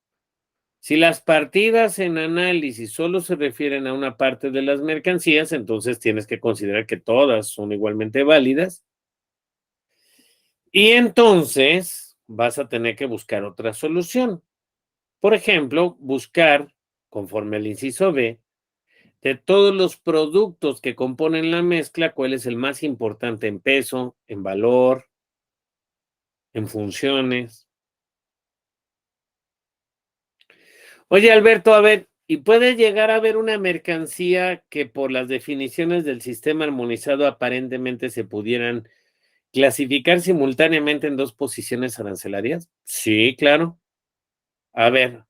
si las partidas en análisis solo se refieren a una parte de las mercancías, entonces tienes que considerar que todas son igualmente válidas. Y entonces vas a tener que buscar otra solución. Por ejemplo, buscar, conforme al inciso B, de todos los productos que componen la mezcla, cuál es el más importante en peso, en valor, en funciones. Oye, Alberto, a ver, ¿y puede llegar a haber una mercancía que por las definiciones del sistema armonizado aparentemente se pudieran clasificar simultáneamente en 2 posiciones arancelarias? Sí, claro. A ver.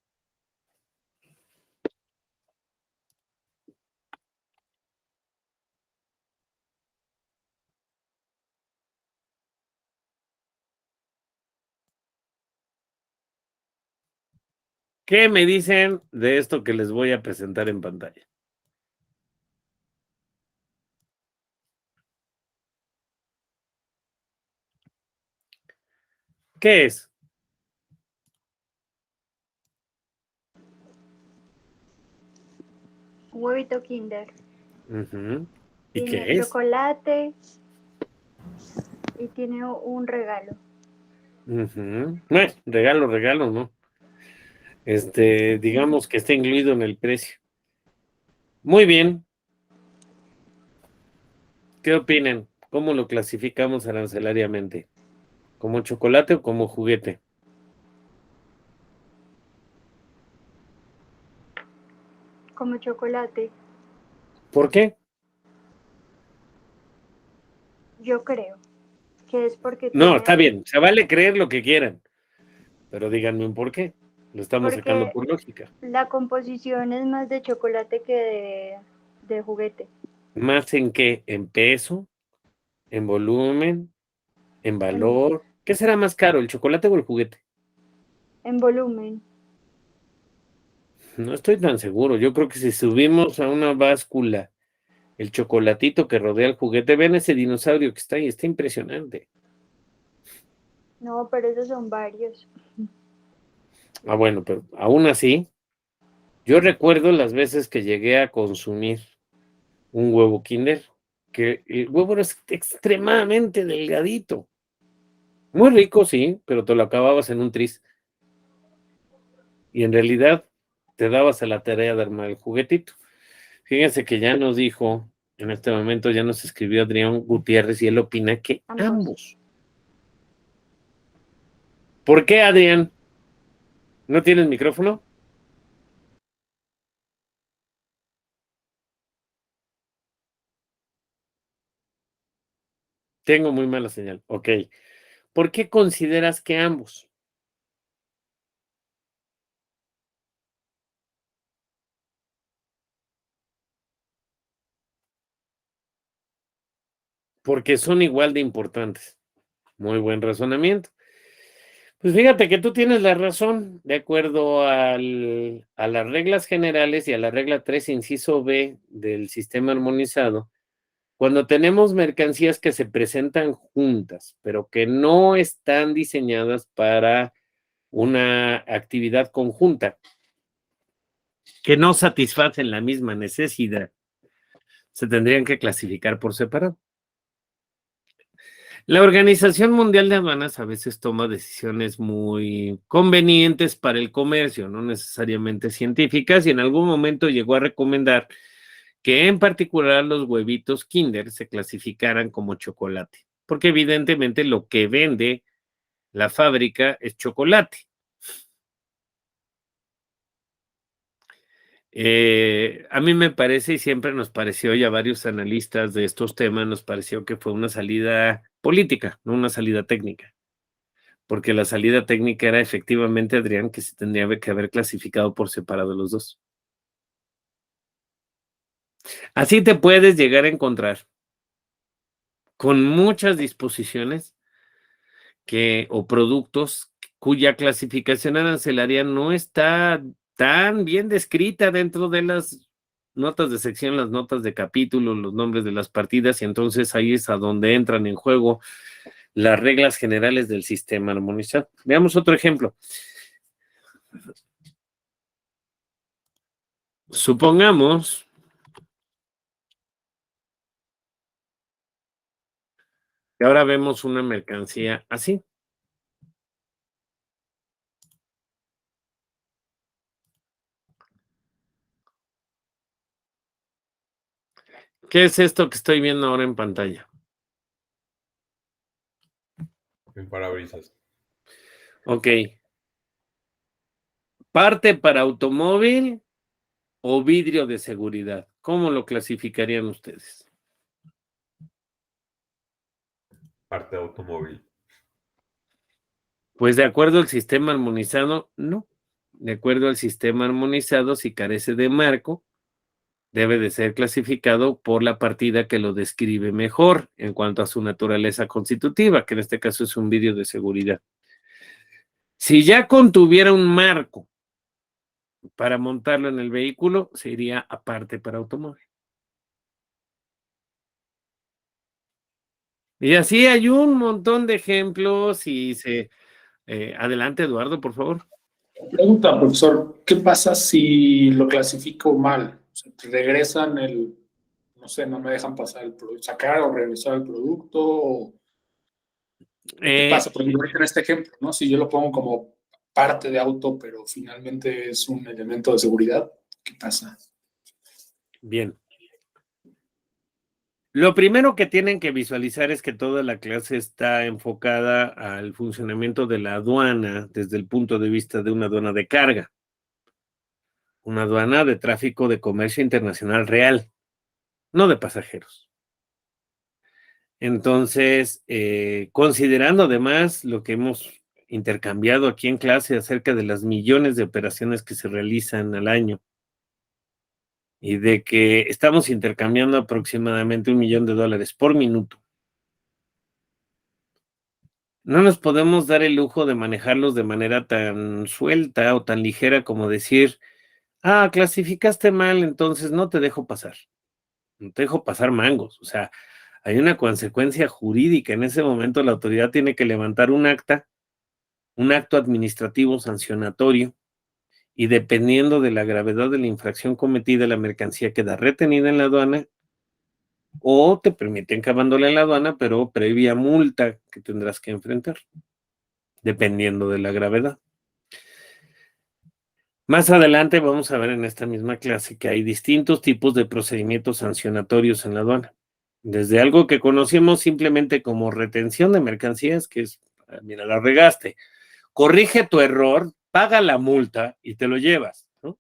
¿Qué me dicen de esto que les voy a presentar en pantalla? ¿Qué es? Un huevito Kinder. ¿Y Tiene qué es? chocolate y tiene un regalo. Bueno, regalo, ¿no? Digamos que está incluido en el precio. Muy bien. ¿Qué opinan? ¿Cómo lo clasificamos arancelariamente? ¿Como chocolate o como juguete? Como chocolate, ¿Por qué? yo creo que es porque No, tiene, está bien. Se vale creer lo que quieran, pero díganme un por qué. Lo estamos sacando porque por lógica. la composición es más de chocolate que de juguete. ¿Más en qué? ¿En peso? ¿En volumen? ¿En En, valor? ¿Qué será más caro, el chocolate o el juguete? en volumen. No estoy tan seguro. Yo creo que si subimos a una báscula el chocolatito que rodea el juguete. Ven ese dinosaurio que está ahí, está impresionante. No, pero esos son varios. Ah, bueno, pero aún así, yo recuerdo las veces que llegué a consumir un huevo Kinder, que el huevo era extremadamente delgadito. Muy rico, sí, pero te lo acababas en un tris. Y en realidad te dabas a la tarea de armar el juguetito. Fíjense que ya nos dijo, en este momento ya nos escribió Adrián Gutiérrez y él opina que ambos. ¿Por qué, Adrián? ¿No tienes micrófono? Tengo muy mala señal. Ok. ¿Por qué consideras que ambos? Porque son igual de importantes. Muy buen razonamiento. Pues fíjate que tú tienes la razón, de acuerdo a las reglas generales y a la regla 3, inciso B del sistema armonizado. Cuando tenemos mercancías que se presentan juntas, pero que no están diseñadas para una actividad conjunta, que no satisfacen la misma necesidad, se tendrían que clasificar por separado. La Organización Mundial de Aduanas a veces toma decisiones muy convenientes para el comercio, no necesariamente científicas, y en algún momento llegó a recomendar que en particular los huevitos Kinder se clasificaran como chocolate, porque evidentemente lo que vende la fábrica es chocolate. A mí me parece, y siempre nos pareció, y a varios analistas de estos temas nos pareció que fue una salida política, no una salida técnica, porque la salida técnica era efectivamente, Adrián, que se tendría que haber clasificado por separado los dos. Así te puedes llegar a encontrar con muchas disposiciones o productos cuya clasificación arancelaria no está tan bien descrita dentro de las notas de sección, las notas de capítulo, los nombres de las partidas, y entonces ahí es a donde entran en juego las reglas generales del sistema armonizado. Veamos otro ejemplo. Supongamos que ahora vemos una mercancía así. ¿Qué es esto que estoy viendo ahora en pantalla? En parabrisas. Ok. ¿Parte para automóvil o vidrio de seguridad? ¿Cómo lo clasificarían ustedes? Parte de automóvil. Pues de acuerdo al sistema armonizado, no. De acuerdo al sistema armonizado, si carece de marco, debe de ser clasificado por la partida que lo describe mejor en cuanto a su naturaleza constitutiva, que en este caso es un vidrio de seguridad. Si ya contuviera un marco para montarlo en el vehículo, se iría aparte para automóvil. Y así hay un montón de ejemplos y adelante, Eduardo, por favor. Pregunta, profesor, ¿qué pasa si lo clasifico mal? O sea, regresan no sé, no me dejan pasar el producto, sacar o regresar el producto, o ¿qué pasa? Porque en este ejemplo, ¿no? Si yo lo pongo como parte de auto, pero finalmente es un elemento de seguridad, ¿qué pasa? Bien. Lo primero que tienen que visualizar es que toda la clase está enfocada al funcionamiento de la aduana desde el punto de vista de una aduana de carga, una aduana de tráfico de comercio internacional real, no de pasajeros. Entonces, considerando además lo que hemos intercambiado aquí en clase acerca de las millones de operaciones que se realizan al año, y de que estamos intercambiando aproximadamente $1 millón por minuto. No nos podemos dar el lujo de manejarlos de manera tan suelta o tan ligera como decir, clasificaste mal, entonces no te dejo pasar. no te dejo pasar mangos. O sea, hay una consecuencia jurídica. En ese momento la autoridad tiene que levantar un acto administrativo sancionatorio, y dependiendo de la gravedad de la infracción cometida, la mercancía queda retenida en la aduana o te permiten que abandone la aduana, pero previa multa que tendrás que enfrentar, dependiendo de la gravedad. Más adelante vamos a ver en esta misma clase que hay distintos tipos de procedimientos sancionatorios en la aduana. Desde algo que conocemos simplemente como retención de mercancías, que es, mira, la regaste, corrige tu error, paga la multa y te lo llevas, ¿no?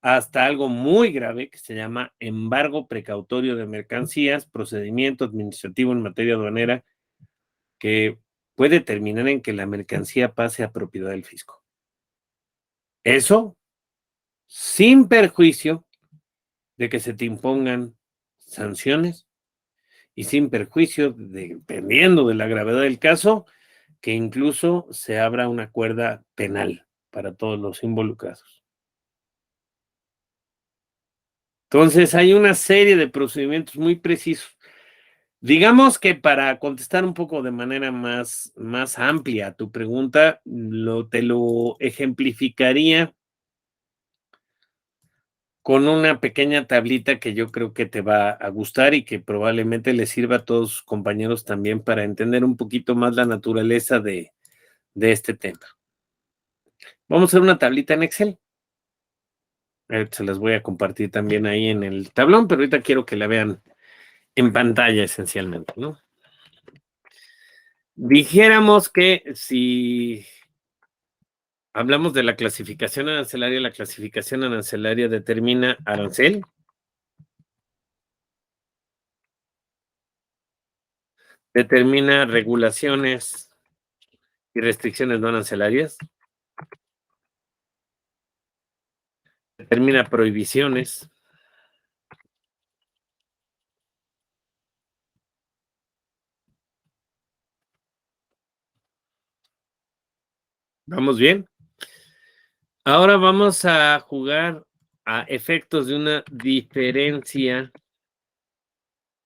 Hasta algo muy grave que se llama embargo precautorio de mercancías, procedimiento administrativo en materia aduanera que puede terminar en que la mercancía pase a propiedad del fisco. Eso sin perjuicio de que se te impongan sanciones y sin perjuicio, dependiendo de la gravedad del caso, que incluso se abra una cuerda penal para todos los involucrados. Entonces, hay una serie de procedimientos muy precisos. Digamos que para contestar un poco de manera más amplia a tu pregunta, te lo ejemplificaría con una pequeña tablita que yo creo que te va a gustar y que probablemente le sirva a todos sus compañeros también para entender un poquito más la naturaleza de este tema. Vamos a hacer una tablita en Excel. Se las voy a compartir también ahí en el tablón, pero ahorita quiero que la vean en pantalla esencialmente, ¿no? Dijéramos que si hablamos de la clasificación arancelaria determina arancel, determina regulaciones y restricciones no arancelarias, determina prohibiciones, ¿vamos bien? Ahora vamos a jugar a efectos de una diferencia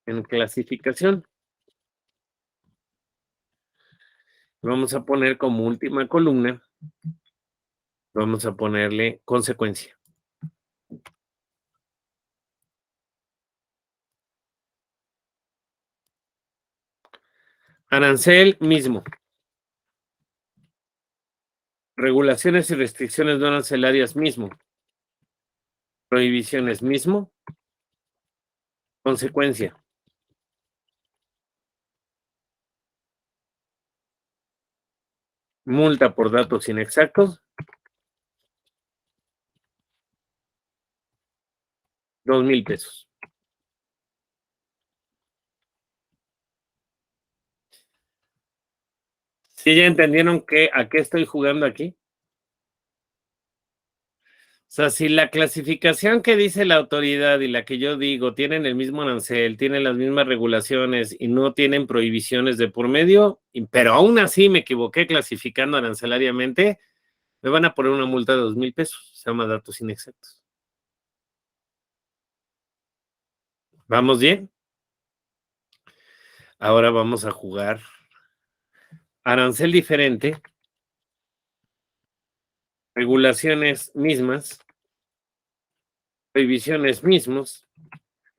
en clasificación. Vamos a poner como última columna, vamos a ponerle consecuencia. Arancel mismo. Regulaciones y restricciones no arancelarias mismo. Prohibiciones mismo. Consecuencia. Multa por datos inexactos. 2,000 pesos. ¿Sí ya entendieron a qué estoy jugando aquí? O sea, si la clasificación que dice la autoridad y la que yo digo tienen el mismo arancel, tienen las mismas regulaciones y no tienen prohibiciones de por medio, pero aún así me equivoqué clasificando arancelariamente, me van a poner una multa de 2,000 pesos. Se llama datos inexactos. ¿Vamos bien? Ahora vamos a jugar arancel diferente, regulaciones mismas, prohibiciones mismos,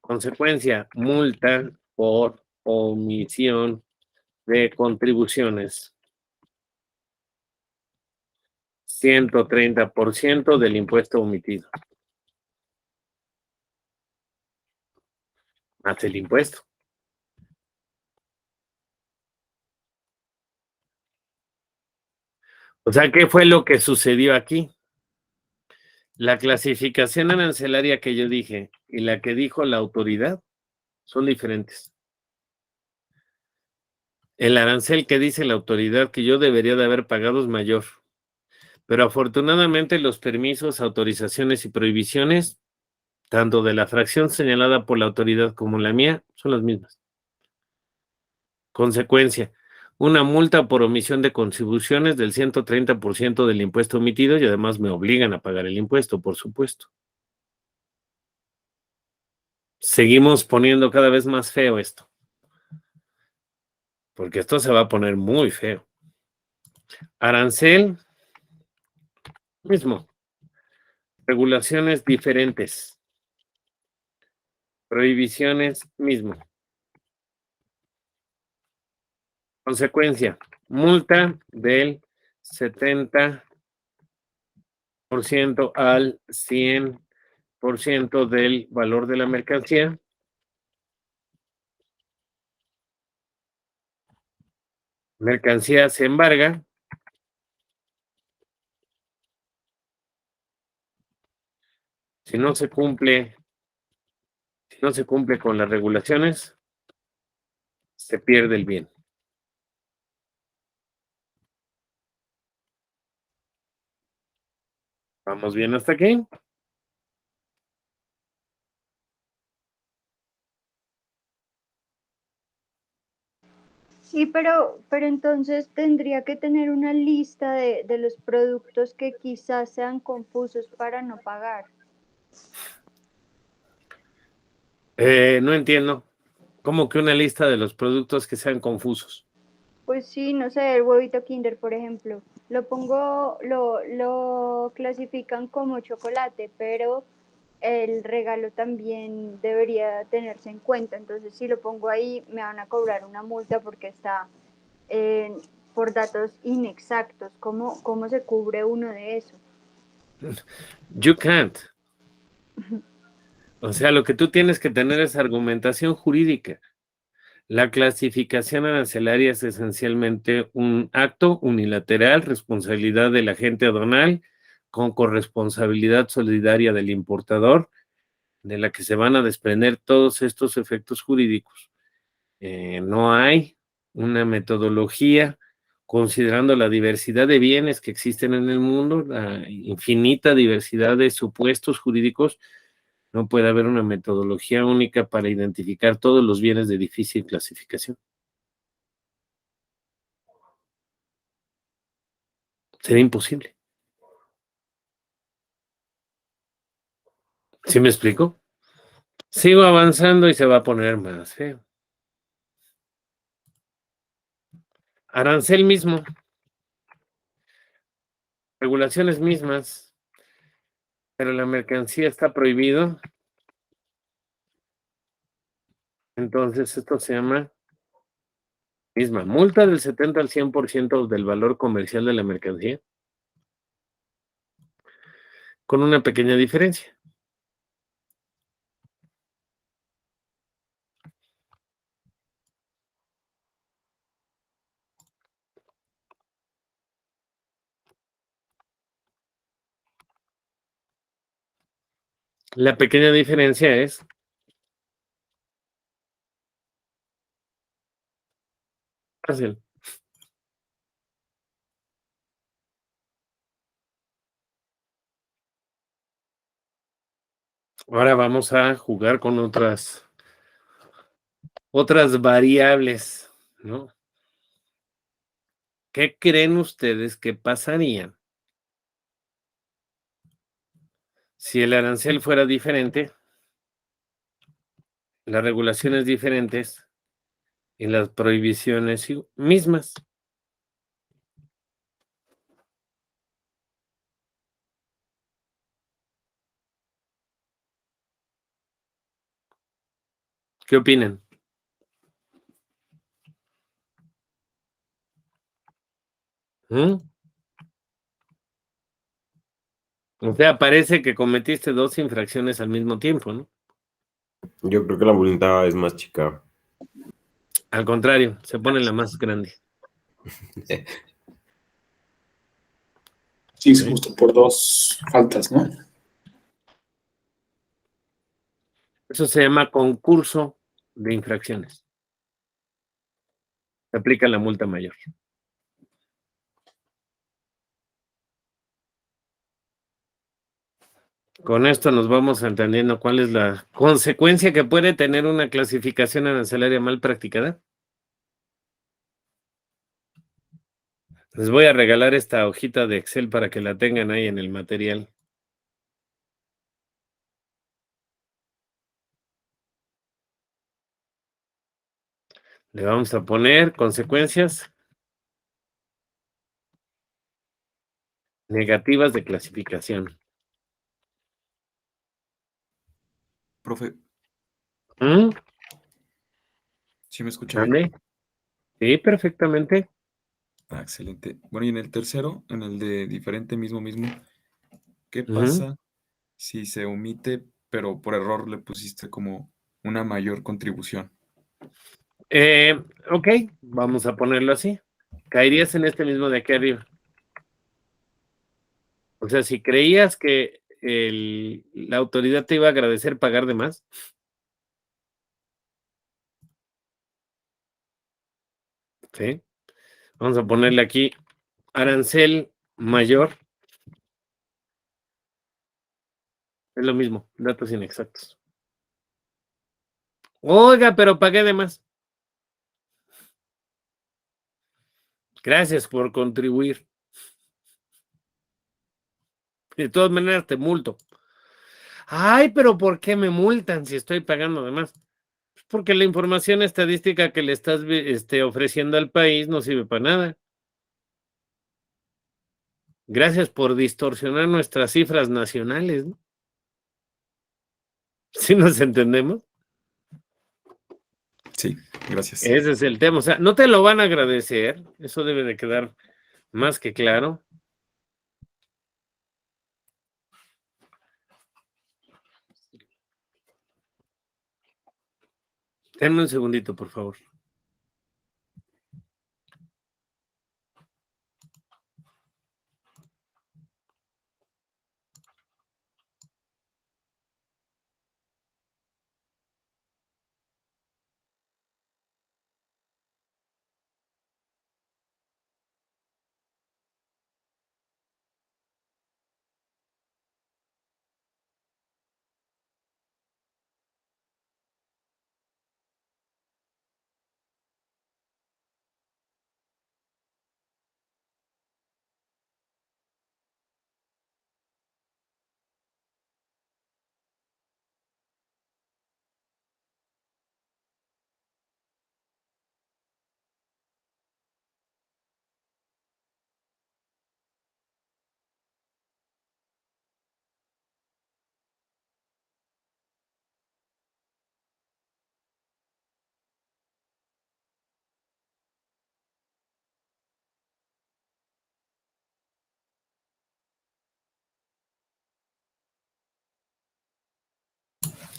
consecuencia, multa por omisión de contribuciones. 130% del impuesto omitido. Más el impuesto. O sea, ¿qué fue lo que sucedió aquí? La clasificación arancelaria que yo dije y la que dijo la autoridad son diferentes. El arancel que dice la autoridad que yo debería de haber pagado es mayor. Pero afortunadamente los permisos, autorizaciones y prohibiciones, tanto de la fracción señalada por la autoridad como la mía, son las mismas. Consecuencia, una multa por omisión de contribuciones del 130% del impuesto omitido y además me obligan a pagar el impuesto, por supuesto. seguimos poniendo cada vez más feo esto. Porque esto se va a poner muy feo. Arancel, mismo. Regulaciones diferentes. Prohibiciones, mismo. Consecuencia, multa del 70% al 100% del valor de la mercancía. Mercancía se embarga. Si no se cumple con las regulaciones, se pierde el bien. ¿Vamos bien hasta aquí? Sí, pero entonces tendría que tener una lista de los productos que quizás sean confusos para no pagar. No entiendo. ¿Cómo que una lista de los productos que sean confusos? Pues sí, no sé, el huevito Kinder, por ejemplo. Lo clasifican como chocolate, pero el regalo también debería tenerse en cuenta. Entonces, si lo pongo ahí, me van a cobrar una multa porque está eh, por datos inexactos. ¿Cómo se cubre uno de eso? You can't. O sea, lo que tú tienes que tener es argumentación jurídica. La clasificación arancelaria es esencialmente un acto unilateral, responsabilidad del agente aduanal, con corresponsabilidad solidaria del importador, de la que se van a desprender todos estos efectos jurídicos. No hay una metodología, considerando la diversidad de bienes que existen en el mundo, la infinita diversidad de supuestos jurídicos. No puede haber una metodología única para identificar todos los bienes de difícil clasificación. Sería imposible. ¿Sí me explico? Sigo avanzando y se va a poner más feo. Arancel mismo. Regulaciones mismas. Pero la mercancía está prohibido. Entonces esto se llama misma. Multa del 70 al 100% del valor comercial de la mercancía. Con una pequeña diferencia. La pequeña diferencia es fácil. Ahora vamos a jugar con otras variables, ¿no? ¿Qué creen ustedes que pasaría si el arancel fuera diferente, las regulaciones diferentes y las prohibiciones mismas? ¿Qué opinan? ¿Mm? O sea, parece que cometiste dos infracciones al mismo tiempo, ¿no? Yo creo que la voluntad es más chica. Al contrario, se pone la más grande. Sí, es justo por dos faltas, ¿no? Eso se llama concurso de infracciones. Se aplica la multa mayor. Con esto nos vamos entendiendo cuál es la consecuencia que puede tener una clasificación arancelaria mal practicada. Les voy a regalar esta hojita de Excel para que la tengan ahí en el material. Le vamos a poner consecuencias negativas de clasificación. Profe, ¿Mm? ¿sí me escucha bien? ¿Mande? Sí, perfectamente. Ah, excelente. Bueno, y en el tercero, en el de diferente, mismo, ¿qué Ujú. pasa si se omite, pero por error le pusiste como una mayor contribución? Ok, vamos a ponerlo así. Caerías en este mismo de aquí arriba. O sea, si creías que la autoridad te iba a agradecer pagar de más, ¿sí? Vamos a ponerle aquí arancel mayor. Es lo mismo, datos inexactos. Oiga, pero pagué de más. Gracias por contribuir. De todas maneras, te multo. Ay, pero ¿por qué me multan si estoy pagando de más? Porque la información estadística que le estás ofreciendo al país no sirve para nada. Gracias por distorsionar nuestras cifras nacionales, ¿no? ¿Sí nos entendemos? Sí, gracias. Ese es el tema. O sea, no te lo van a agradecer. Eso debe de quedar más que claro. Denme un segundito, por favor.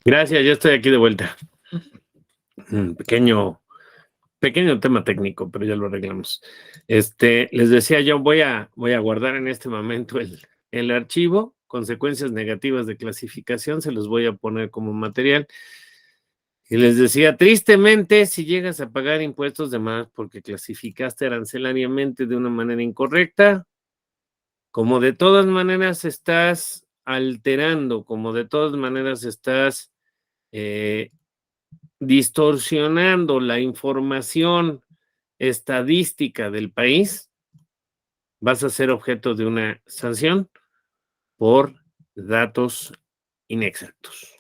Gracias, ya estoy aquí de vuelta. Pequeño tema técnico, pero ya lo arreglamos. Les decía yo, voy a guardar en este momento el archivo, consecuencias negativas de clasificación, se los voy a poner como material. Y les decía, tristemente, si llegas a pagar impuestos de más porque clasificaste arancelariamente de una manera incorrecta, como de todas maneras estás alterando, como de todas maneras estás distorsionando la información estadística del país, vas a ser objeto de una sanción por datos inexactos.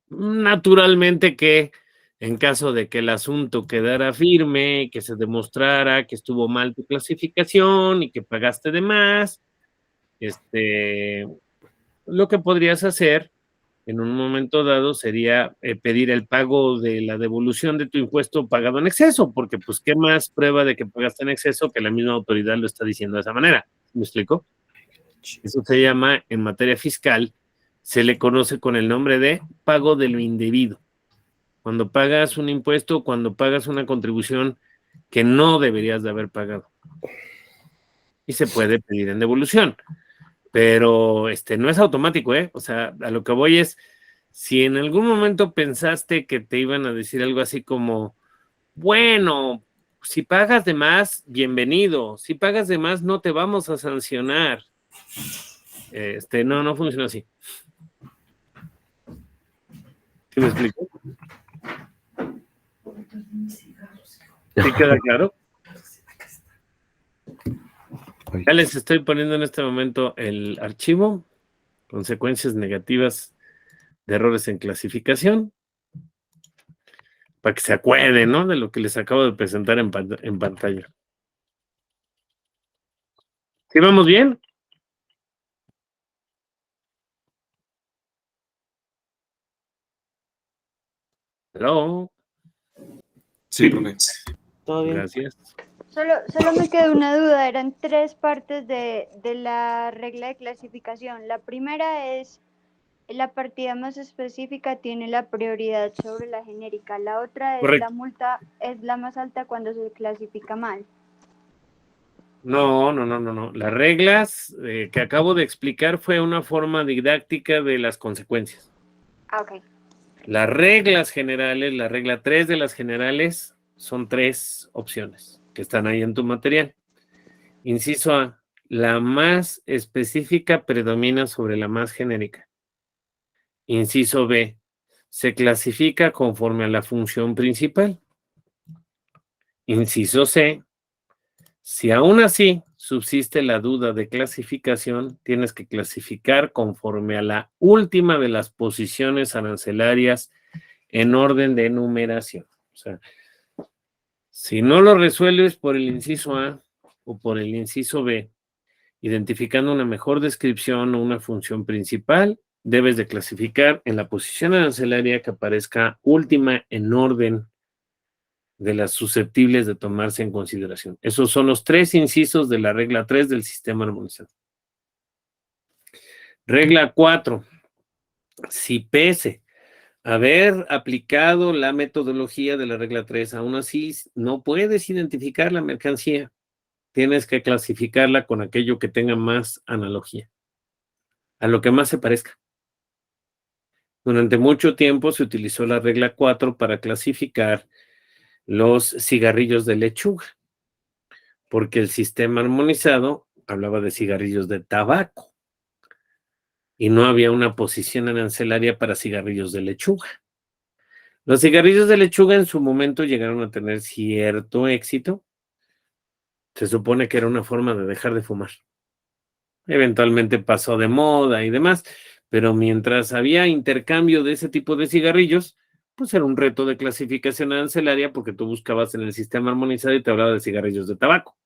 Naturalmente que en caso de que el asunto quedara firme, que se demostrara que estuvo mal tu clasificación y que pagaste de más, lo que podrías hacer en un momento dado sería pedir el pago de la devolución de tu impuesto pagado en exceso, porque pues qué más prueba de que pagaste en exceso que la misma autoridad lo está diciendo de esa manera. ¿Me explico? Eso se llama, en materia fiscal, se le conoce con el nombre de pago de lo indebido. Cuando pagas un impuesto, cuando pagas una contribución que no deberías de haber pagado. Y se puede pedir en devolución. Pero no es automático, ¿eh? O sea, a lo que voy es, si en algún momento pensaste que te iban a decir algo así como, bueno, si pagas de más, bienvenido. Si pagas de más, no te vamos a sancionar. No funciona así. ¿Sí me explico? ¿Sí queda claro? Ya les estoy poniendo en este momento el archivo, consecuencias negativas de errores en clasificación. para que se acuerden, ¿no? De lo que les acabo de presentar en pantalla. ¿Sí vamos bien? Hello. Sí, profe. Todo bien. Gracias. Solo me quedó una duda, eran 3 partes de la regla de clasificación. La primera es, la partida más específica tiene la prioridad sobre la genérica. La otra es, Correcto. la multa es la más alta cuando se clasifica mal. No. Las reglas que acabo de explicar fue una forma didáctica de las consecuencias. Ah, ok. Las reglas generales, la regla 3 de las generales, son 3 opciones que están ahí en tu material. Inciso A, la más específica predomina sobre la más genérica. Inciso B, se clasifica conforme a la función principal. Inciso C, si aún así subsiste la duda de clasificación, tienes que clasificar conforme a la última de las posiciones arancelarias en orden de numeración. O sea, si no lo resuelves por el inciso A o por el inciso B, identificando una mejor descripción o una función principal, debes de clasificar en la posición arancelaria que aparezca última en orden de las susceptibles de tomarse en consideración. Esos son los 3 incisos de la regla 3 del sistema armonizado. Regla 4. Si pese a haber aplicado la metodología de la regla 3, aún así no puedes identificar la mercancía. Tienes que clasificarla con aquello que tenga más analogía, a lo que más se parezca. Durante mucho tiempo se utilizó la regla 4 para clasificar los cigarrillos de lechuga, porque el sistema armonizado hablaba de cigarrillos de tabaco y no había una posición arancelaria para cigarrillos de lechuga. Los cigarrillos de lechuga en su momento llegaron a tener cierto éxito. Se supone que era una forma de dejar de fumar. Eventualmente pasó de moda y demás, pero mientras había intercambio de ese tipo de cigarrillos, pues era un reto de clasificación arancelaria porque tú buscabas en el sistema armonizado y te hablaba de cigarrillos de tabaco.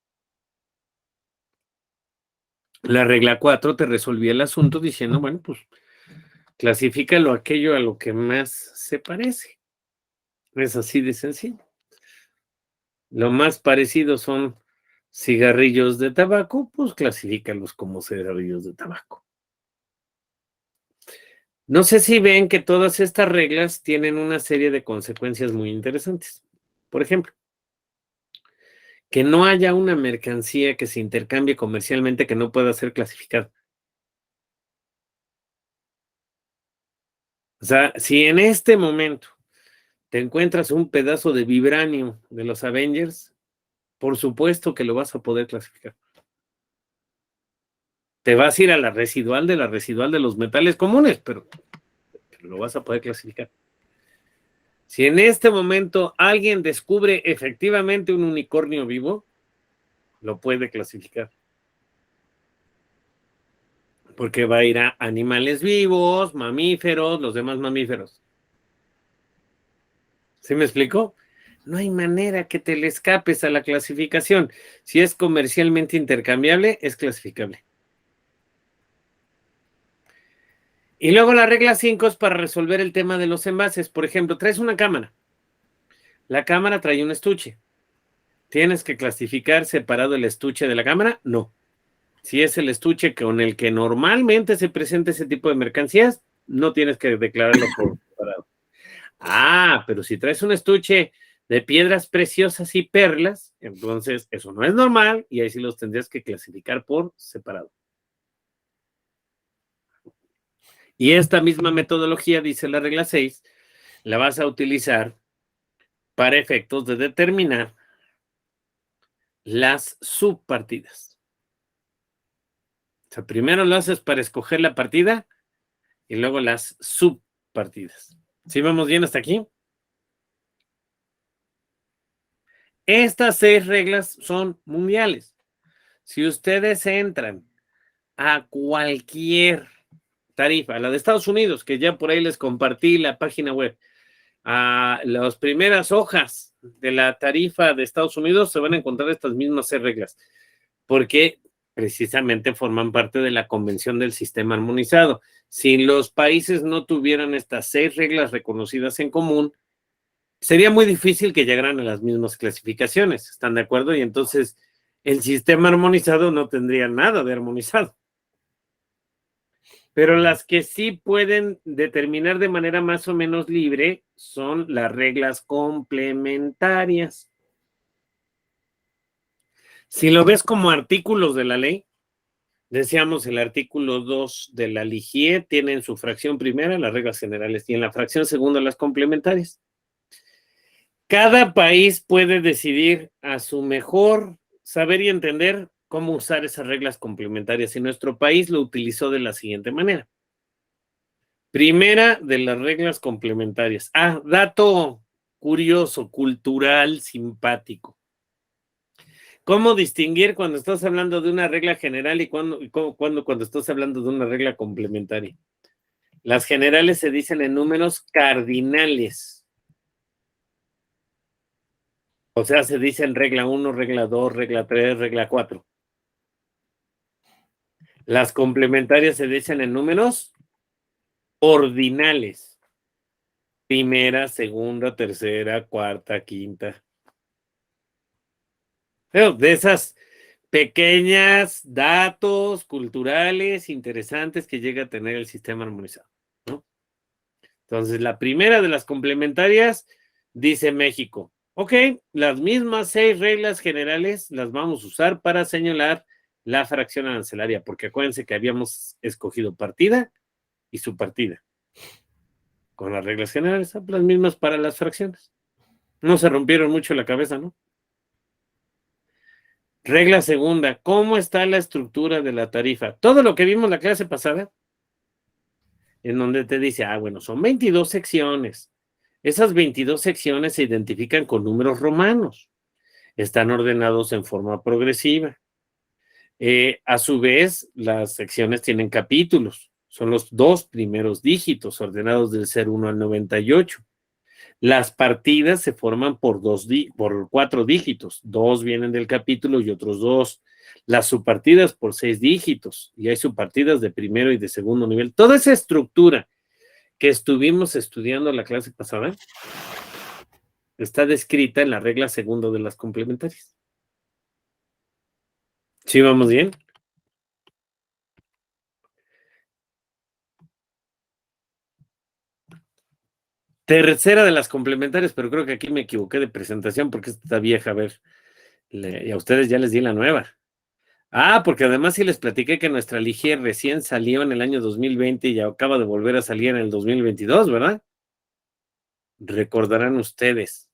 La regla 4 te resolvía el asunto diciendo, bueno, pues clasifícalo aquello a lo que más se parece. Es así de sencillo. Lo más parecido son cigarrillos de tabaco, pues clasifícalos como cigarrillos de tabaco. No sé si ven que todas estas reglas tienen una serie de consecuencias muy interesantes. Por ejemplo, que no haya una mercancía que se intercambie comercialmente que no pueda ser clasificada. O sea, si en este momento te encuentras un pedazo de vibranio de los Avengers, por supuesto que lo vas a poder clasificar. Te vas a ir a la residual de los metales comunes, pero lo vas a poder clasificar. Si en este momento alguien descubre efectivamente un unicornio vivo, lo puede clasificar. Porque va a ir a animales vivos, mamíferos, los demás mamíferos. ¿Sí me explico? No hay manera que te le escapes a la clasificación. Si es comercialmente intercambiable, es clasificable. Y luego la regla 5 es para resolver el tema de los envases. Por ejemplo, traes una cámara. La cámara trae un estuche. ¿Tienes que clasificar separado el estuche de la cámara? No. Si es el estuche con el que normalmente se presenta ese tipo de mercancías, no tienes que declararlo por separado. Ah, pero si traes un estuche de piedras preciosas y perlas, entonces eso no es normal y ahí sí los tendrías que clasificar por separado. Y esta misma metodología, dice la regla 6, la vas a utilizar para efectos de determinar las subpartidas. O sea, primero lo haces para escoger la partida y luego las subpartidas. ¿Sí vamos bien hasta aquí? Estas 6 reglas son mundiales. Si ustedes entran a cualquier tarifa, la de Estados Unidos, que ya por ahí les compartí la página web, a las primeras hojas de la tarifa de Estados Unidos, se van a encontrar estas mismas 6 reglas, porque precisamente forman parte de la Convención del Sistema Armonizado. Si los países no tuvieran estas 6 reglas reconocidas en común, sería muy difícil que llegaran a las mismas clasificaciones, ¿están de acuerdo? Y entonces el sistema armonizado no tendría nada de armonizado. Pero las que sí pueden determinar de manera más o menos libre son las reglas complementarias. Si lo ves como artículos de la ley, decíamos el artículo 2 de la LIGIE tiene en su fracción primera las reglas generales y en la fracción segunda las complementarias. Cada país puede decidir a su mejor saber y entender cómo usar esas reglas complementarias y nuestro país lo utilizó de la siguiente manera. Primera de las reglas complementarias. Dato curioso, cultural, simpático. ¿Cómo distinguir cuando estás hablando de una regla general y cuando estás hablando de una regla complementaria? Las generales se dicen en números cardinales. O sea, se dicen regla 1, regla 2, regla 3, regla 4. Las complementarias se dicen en números ordinales. Primera, segunda, tercera, cuarta, quinta. Pero de esas pequeñas datos culturales interesantes que llega a tener el sistema armonizado, ¿no? Entonces, la primera de las complementarias dice México. Ok, las mismas 6 reglas generales las vamos a usar para señalar la fracción arancelaria, porque acuérdense que habíamos escogido partida y subpartida. Con las reglas generales, las mismas para las fracciones. No se rompieron mucho la cabeza, ¿no? Regla segunda, ¿cómo está la estructura de la tarifa? Todo lo que vimos la clase pasada, en donde te dice, bueno, son 22 secciones. Esas 22 secciones se identifican con números romanos. Están ordenados en forma progresiva. A su vez, las secciones tienen capítulos. Son los 2 primeros dígitos ordenados del 01 al 98. Las partidas se forman por 4 dígitos. 2 vienen del capítulo y otros 2. Las subpartidas por 6 dígitos. Y hay subpartidas de primero y de segundo nivel. Toda esa estructura que estuvimos estudiando la clase pasada está descrita en la regla segunda de las complementarias. ¿Sí vamos bien? Tercera de las complementarias, pero creo que aquí me equivoqué de presentación porque esta está vieja, a ver, y a ustedes ya les di la nueva. Porque además sí les platiqué que nuestra LIGIE recién salió en el año 2020 y ya acaba de volver a salir en el 2022, ¿verdad? Recordarán ustedes.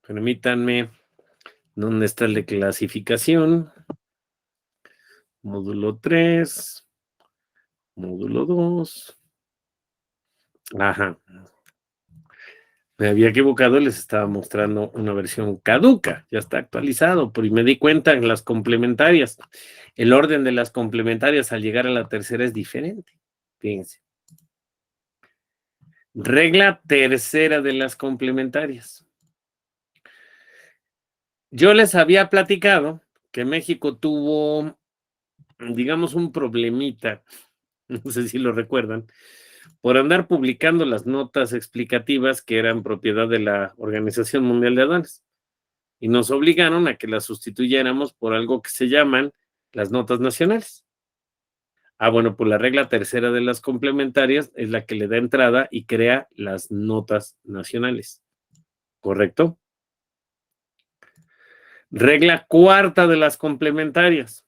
Permítanme, ¿dónde está el de clasificación? Módulo 3, módulo 2. Ajá. Me había equivocado, les estaba mostrando una versión caduca, ya está actualizado, pero me di cuenta en las complementarias. El orden de las complementarias al llegar a la tercera es diferente. Fíjense. Regla tercera de las complementarias. Yo les había platicado que México tuvo, digamos, un problemita, no sé si lo recuerdan, por andar publicando las notas explicativas que eran propiedad de la Organización Mundial de Aduanas. Y nos obligaron a que las sustituyéramos por algo que se llaman las notas nacionales. Bueno, pues la regla tercera de las complementarias es la que le da entrada y crea las notas nacionales. ¿Correcto? Regla cuarta de las complementarias.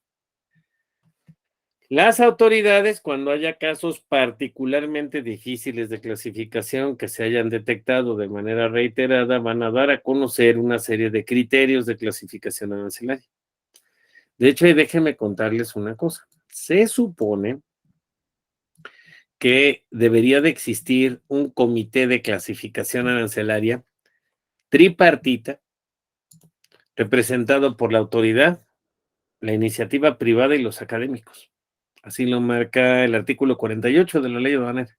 Las autoridades, cuando haya casos particularmente difíciles de clasificación que se hayan detectado de manera reiterada, van a dar a conocer una serie de criterios de clasificación arancelaria. De hecho, déjenme contarles una cosa. Se supone que debería de existir un comité de clasificación arancelaria tripartita, representado por la autoridad, la iniciativa privada y los académicos. Así lo marca el artículo 48 de la Ley Aduanera.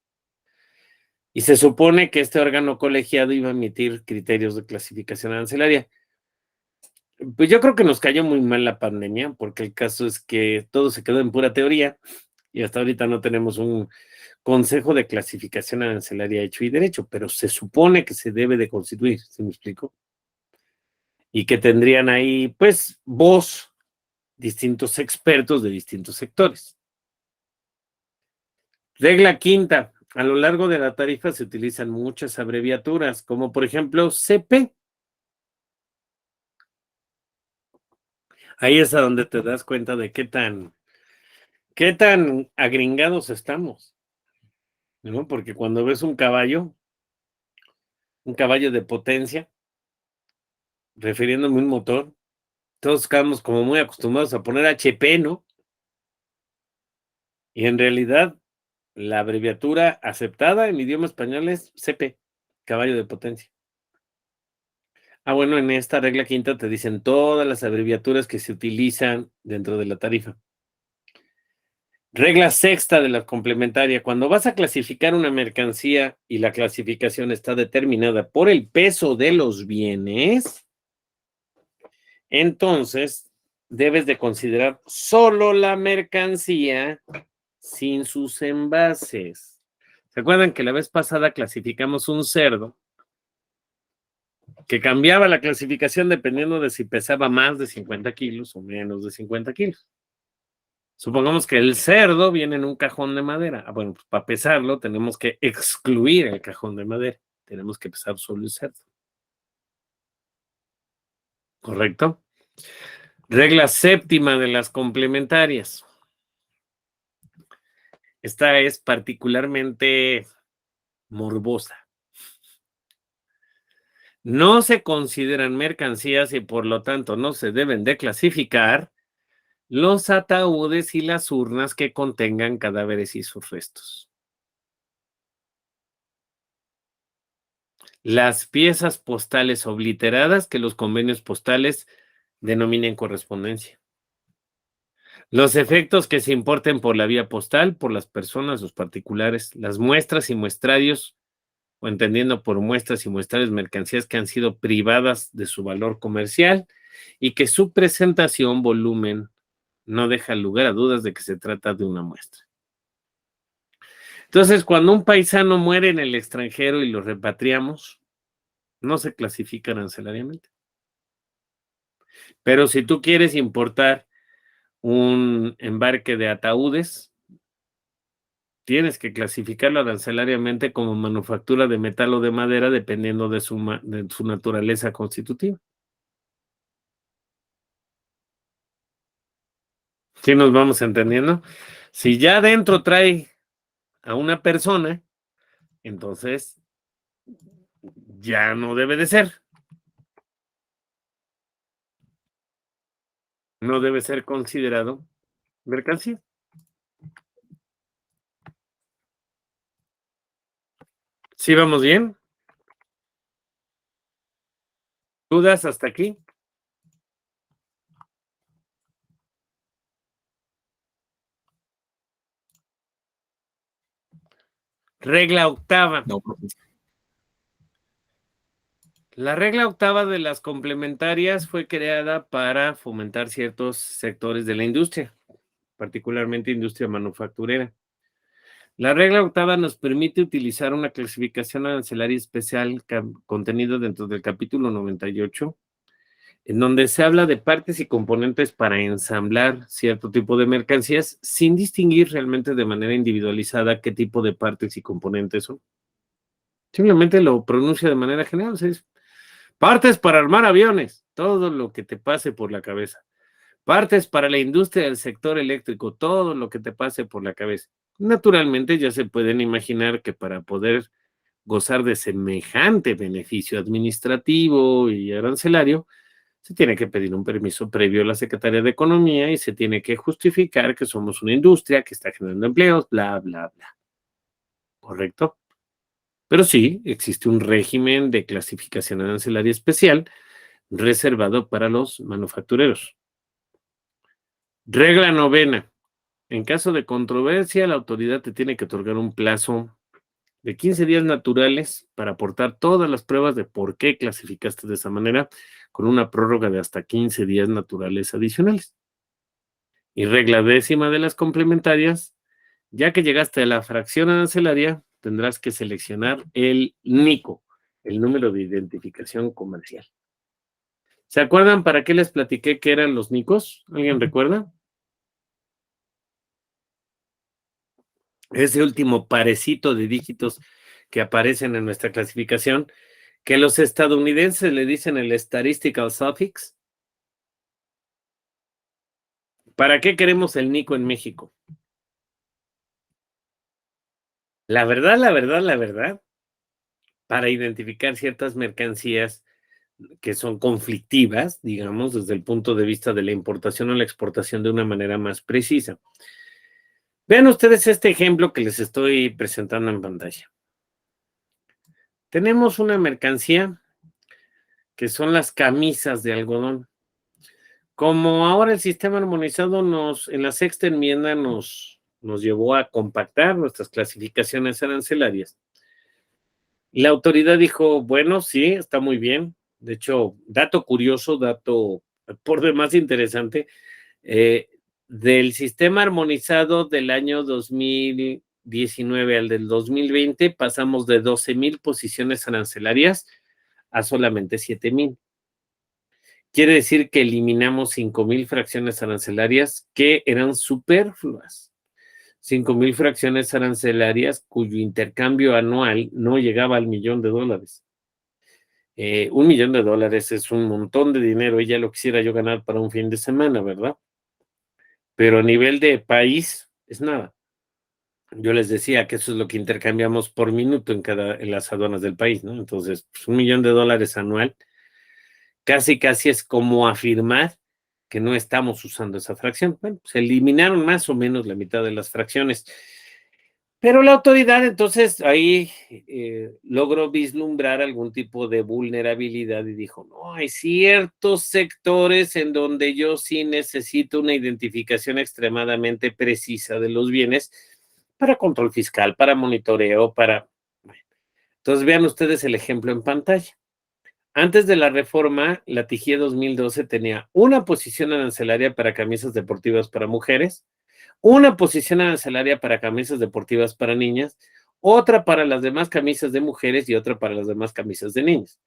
Y se supone que este órgano colegiado iba a emitir criterios de clasificación arancelaria. Pues yo creo que nos cayó muy mal la pandemia, porque el caso es que todo se quedó en pura teoría y hasta ahorita no tenemos un consejo de clasificación arancelaria hecho y derecho, pero se supone que se debe de constituir, ¿sí me explico? Y que tendrían ahí, pues, voz distintos expertos de distintos sectores. Regla quinta, a lo largo de la tarifa se utilizan muchas abreviaturas, como por ejemplo CP. Ahí es a donde te das cuenta de qué tan agringados estamos, ¿no? Porque cuando ves un caballo de potencia, refiriéndome a un motor, todos estamos como muy acostumbrados a poner HP, ¿no? Y en realidad, la abreviatura aceptada en idioma español es CP, caballo de potencia. Ah, bueno, en esta regla quinta te dicen todas las abreviaturas que se utilizan dentro de la tarifa. Regla sexta de la complementaria. Cuando vas a clasificar una mercancía y la clasificación está determinada por el peso de los bienes, entonces debes de considerar solo la mercancía sin sus envases. ¿Se acuerdan que la vez pasada clasificamos un cerdo que cambiaba la clasificación dependiendo de si pesaba más de 50 kilos o menos de 50 kilos? Supongamos que el cerdo viene en un cajón de madera. Ah, bueno, pues para pesarlo tenemos que excluir el cajón de madera. Tenemos que pesar solo el cerdo. ¿Correcto? Regla séptima de las complementarias. Esta es particularmente morbosa. No se consideran mercancías y por lo tanto no se deben de clasificar los ataúdes y las urnas que contengan cadáveres y sus restos. Las piezas postales obliteradas que los convenios postales denominen correspondencia. Los efectos que se importen por la vía postal, por las personas, los particulares, las muestras y muestrarios, o entendiendo por muestras y muestrarios mercancías que han sido privadas de su valor comercial y que su presentación, volumen, no deja lugar a dudas de que se trata de una muestra. Entonces, cuando un paisano muere en el extranjero y lo repatriamos, no se clasifica arancelariamente. Pero si tú quieres importar un embarque de ataúdes, tienes que clasificarlo arancelariamente como manufactura de metal o de madera, dependiendo de su naturaleza constitutiva. ¿Sí nos vamos entendiendo? Si ya adentro trae a una persona, entonces ya no debe de ser. No debe ser considerado mercancía. ¿Sí vamos bien? ¿Dudas hasta aquí? Regla octava. No, profesor. La regla octava de las complementarias fue creada para fomentar ciertos sectores de la industria, particularmente industria manufacturera. La regla octava nos permite utilizar una clasificación arancelaria especial contenida dentro del capítulo 98, en donde se habla de partes y componentes para ensamblar cierto tipo de mercancías sin distinguir realmente de manera individualizada qué tipo de partes y componentes son. Simplemente lo pronuncia de manera general, o sea, es partes para armar aviones, todo lo que te pase por la cabeza. Partes para la industria del sector eléctrico, todo lo que te pase por la cabeza. Naturalmente ya se pueden imaginar que para poder gozar de semejante beneficio administrativo y arancelario, se tiene que pedir un permiso previo a la Secretaría de Economía y se tiene que justificar que somos una industria que está generando empleos, bla, bla, bla. ¿Correcto? Pero sí, existe un régimen de clasificación arancelaria especial reservado para los manufactureros. Regla novena. En caso de controversia, la autoridad te tiene que otorgar un plazo de 15 días naturales para aportar todas las pruebas de por qué clasificaste de esa manera, con una prórroga de hasta 15 días naturales adicionales. Y regla 10ª de las complementarias, ya que llegaste a la fracción arancelaria, tendrás que seleccionar el NICO, el número de identificación comercial. ¿Se acuerdan para qué les platiqué que eran los NICOs? ¿Alguien recuerda? Ese último parecito de dígitos que aparecen en nuestra clasificación, que los estadounidenses le dicen el statistical suffix. ¿Para qué queremos el NICO en México? La verdad, para identificar ciertas mercancías que son conflictivas, digamos, desde el punto de vista de la importación o la exportación de una manera más precisa. Vean ustedes este ejemplo que les estoy presentando en pantalla. Tenemos una mercancía que son las camisas de algodón. Como ahora el sistema armonizado en la sexta enmienda nos llevó a compactar nuestras clasificaciones arancelarias, la autoridad dijo, bueno, sí, está muy bien. De hecho, dato curioso, dato por demás interesante, del sistema armonizado del año 2019 al del 2020 pasamos de 12,000 posiciones arancelarias a solamente 7,000. Quiere decir que eliminamos 5,000 fracciones arancelarias que eran superfluas. 5,000 fracciones arancelarias cuyo intercambio anual no llegaba al $1,000,000. $1,000,000 es un montón de dinero y ya lo quisiera yo ganar para un fin de semana, ¿verdad? Pero a nivel de país es nada. Yo les decía que eso es lo que intercambiamos por minuto en las aduanas del país, ¿no? Entonces, pues, $1,000,000 anual casi es como afirmar que no estamos usando esa fracción. Bueno, se eliminaron más o menos la mitad de las fracciones. Pero la autoridad entonces ahí logró vislumbrar algún tipo de vulnerabilidad y dijo, no, hay ciertos sectores en donde yo sí necesito una identificación extremadamente precisa de los bienes para control fiscal, para monitoreo, para... Bueno, entonces vean ustedes el ejemplo en pantalla. Antes de la reforma, la TIJIE 2012 tenía una posición arancelaria para camisas deportivas para mujeres, una posición arancelaria para camisas deportivas para niñas, otra para las demás camisas de mujeres y otra para las demás camisas de niños.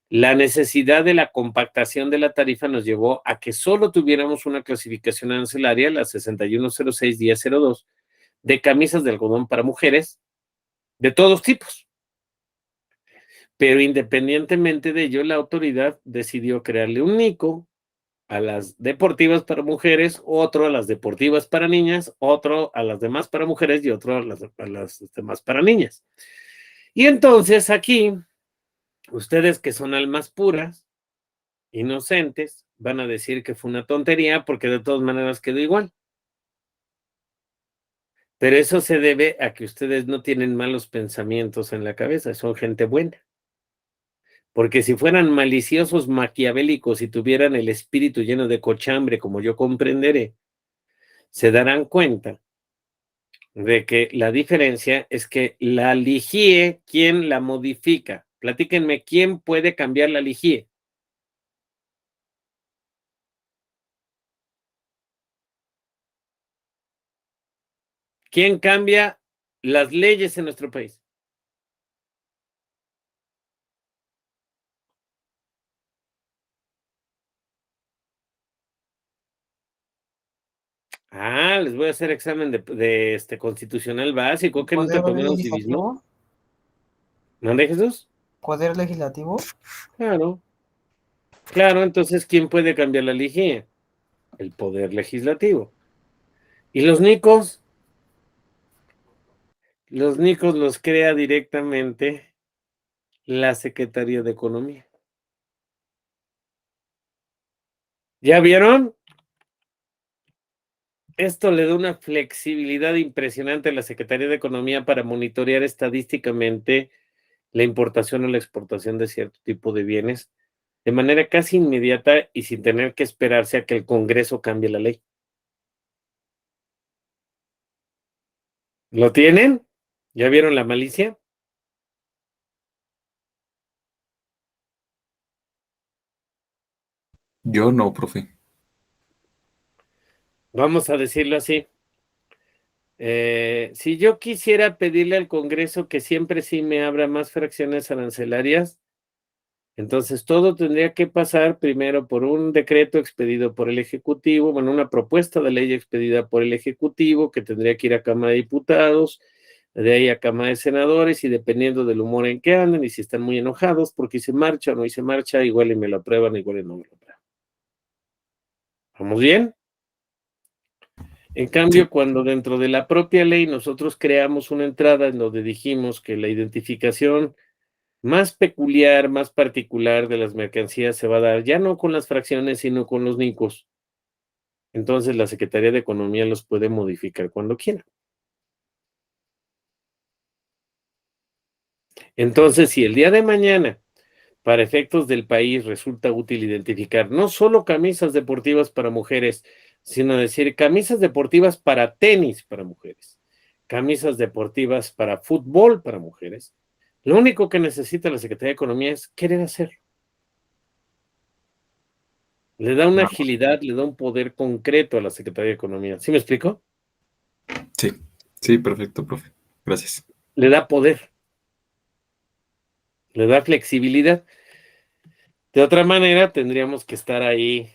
La necesidad de la compactación de la tarifa nos llevó a que solo tuviéramos una clasificación arancelaria, la 6106-02, de camisas de algodón para mujeres de todos tipos. Pero independientemente de ello, la autoridad decidió crearle un NICO a las deportivas para mujeres, otro a las deportivas para niñas, otro a las demás para mujeres y otro a las demás para niñas. Y entonces aquí, ustedes que son almas puras, inocentes, van a decir que fue una tontería porque de todas maneras quedó igual. Pero eso se debe a que ustedes no tienen malos pensamientos en la cabeza, son gente buena. Porque si fueran maliciosos, maquiavélicos y tuvieran el espíritu lleno de cochambre, como yo comprenderé, se darán cuenta de que la diferencia es que la LIGIE, ¿quién la modifica? Platíquenme, ¿quién puede cambiar la LIGIE? ¿Quién cambia las leyes en nuestro país? Les voy a hacer examen de constitucional básico, que nunca ¿Poder tomaron civismo. legislativo? ¿Mande, Jesús? ¿Poder legislativo? Claro, entonces, ¿quién puede cambiar la LIGIE? El poder legislativo. ¿Y los NICOs? Los NICOs los crea directamente la Secretaría de Economía. ¿Ya vieron? Esto le da una flexibilidad impresionante a la Secretaría de Economía para monitorear estadísticamente la importación o la exportación de cierto tipo de bienes de manera casi inmediata y sin tener que esperarse a que el Congreso cambie la ley. ¿Lo tienen? ¿Ya vieron la malicia? Yo no, profe. Vamos a decirlo así. Si yo quisiera pedirle al Congreso que siempre sí me abra más fracciones arancelarias, entonces todo tendría que pasar primero por un decreto expedido por el Ejecutivo, bueno, una propuesta de ley expedida por el Ejecutivo que tendría que ir a Cámara de Diputados, de ahí a Cámara de Senadores, y dependiendo del humor en que anden y si están muy enojados porque hice marcha o no hice marcha, igual y me lo aprueban, igual y no me lo aprueban. ¿Vamos bien? En cambio, cuando dentro de la propia ley nosotros creamos una entrada en donde dijimos que la identificación más peculiar, más particular de las mercancías se va a dar ya no con las fracciones, sino con los NICOs, entonces la Secretaría de Economía los puede modificar cuando quiera. Entonces, si el día de mañana, para efectos del país, resulta útil identificar no solo camisas deportivas para mujeres, sino decir camisas deportivas para tenis para mujeres, camisas deportivas para fútbol para mujeres, lo único que necesita la Secretaría de Economía es querer hacerlo. Le da una agilidad, le da un poder concreto a la Secretaría de Economía. ¿Sí me explico? Sí, sí, perfecto, profe. Gracias. Le da poder, le da flexibilidad. De otra manera, tendríamos que estar ahí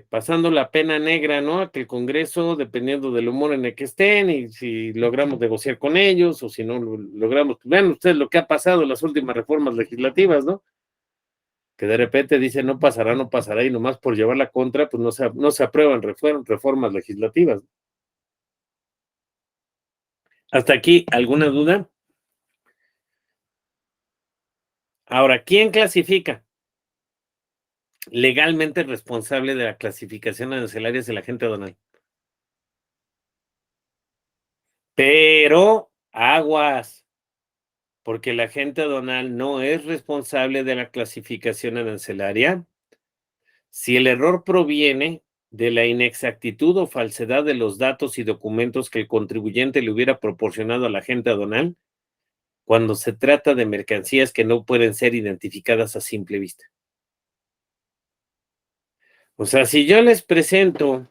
pasando la pena negra, ¿no? A que el Congreso, dependiendo del humor en el que estén, y si logramos negociar con ellos, o si no logramos, vean ustedes lo que ha pasado en las últimas reformas legislativas, ¿no? Que de repente dicen no pasará, y nomás por llevar la contra, pues no se aprueban reformas legislativas. ¿Hasta aquí alguna duda? Ahora, ¿quién clasifica? Legalmente responsable de la clasificación arancelaria es el agente aduanal. Pero aguas, porque el agente aduanal no es responsable de la clasificación arancelaria si el error proviene de la inexactitud o falsedad de los datos y documentos que el contribuyente le hubiera proporcionado al agente aduanal cuando se trata de mercancías que no pueden ser identificadas a simple vista. O sea, si yo les presento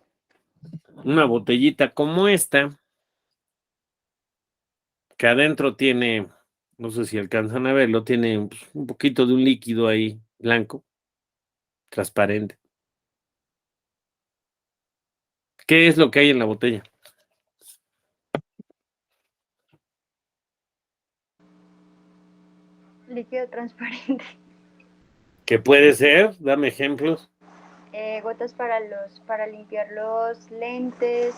una botellita como esta, que adentro tiene, no sé si alcanzan a verlo, tiene pues, un poquito de un líquido ahí blanco, transparente. ¿Qué es lo que hay en la botella? Líquido transparente. ¿Qué puede ser? Dame ejemplos. Gotas para limpiar los lentes,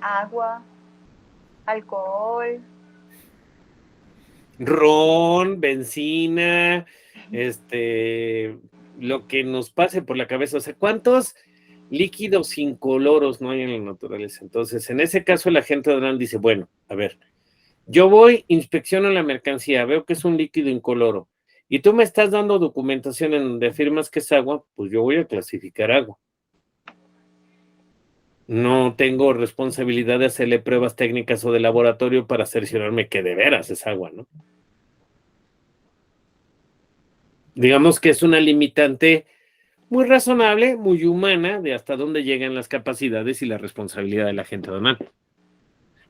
agua, alcohol. Ron, benzina, lo que nos pase por la cabeza. O sea, ¿cuántos líquidos incoloros no hay en la naturaleza? Entonces, en ese caso, el agente aduanal dice, bueno, a ver, yo voy, inspecciono la mercancía, veo que es un líquido incoloro, y tú me estás dando documentación en donde afirmas que es agua, pues yo voy a clasificar agua. No tengo responsabilidad de hacerle pruebas técnicas o de laboratorio para cerciorarme que de veras es agua, ¿no? Digamos que es una limitante muy razonable, muy humana, de hasta dónde llegan las capacidades y la responsabilidad del agente aduanal.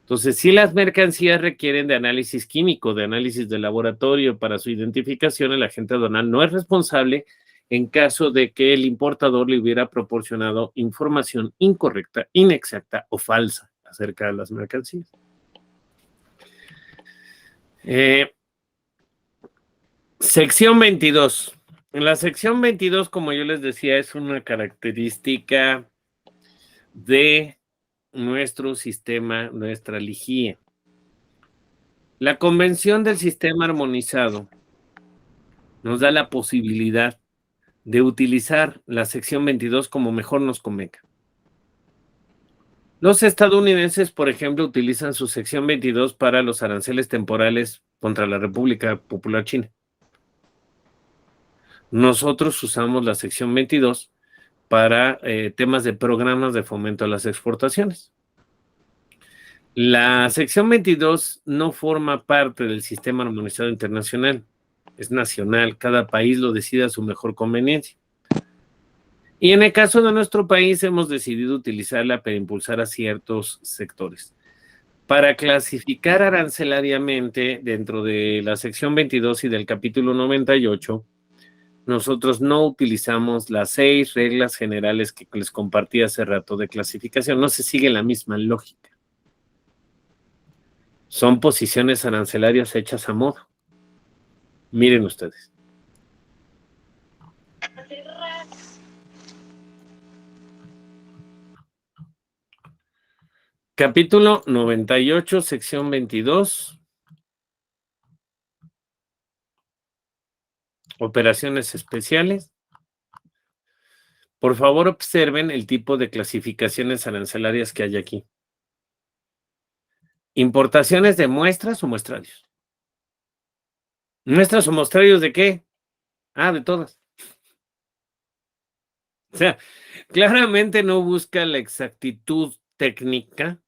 Entonces, si las mercancías requieren de análisis químico, de análisis de laboratorio para su identificación, el agente aduanal no es responsable en caso de que el importador le hubiera proporcionado información incorrecta, inexacta o falsa acerca de las mercancías. Sección 22. En la sección 22, como yo les decía, es una característica de nuestro sistema, nuestra LIGIE. La Convención del Sistema Armonizado nos da la posibilidad de utilizar la sección 22 como mejor nos convenga. Los estadounidenses, por ejemplo, utilizan su sección 22 para los aranceles temporales contra la República Popular China. Nosotros usamos la sección 22 para temas de programas de fomento a las exportaciones. La sección 22 no forma parte del sistema armonizado internacional, es nacional, cada país lo decide a su mejor conveniencia. Y en el caso de nuestro país hemos decidido utilizarla para impulsar a ciertos sectores. Para clasificar arancelariamente dentro de la sección 22 y del capítulo 98, nosotros no utilizamos las 6 reglas generales que les compartí hace rato de clasificación, no se sigue la misma lógica. Son posiciones arancelarias hechas a modo. Miren ustedes. Capítulo 98, sección 22. Operaciones especiales. Por favor, observen el tipo de clasificaciones arancelarias que hay aquí. Importaciones de muestras o muestrarios. ¿Muestras o muestrarios de qué? Ah, de todas. O sea, claramente no busca la exactitud técnica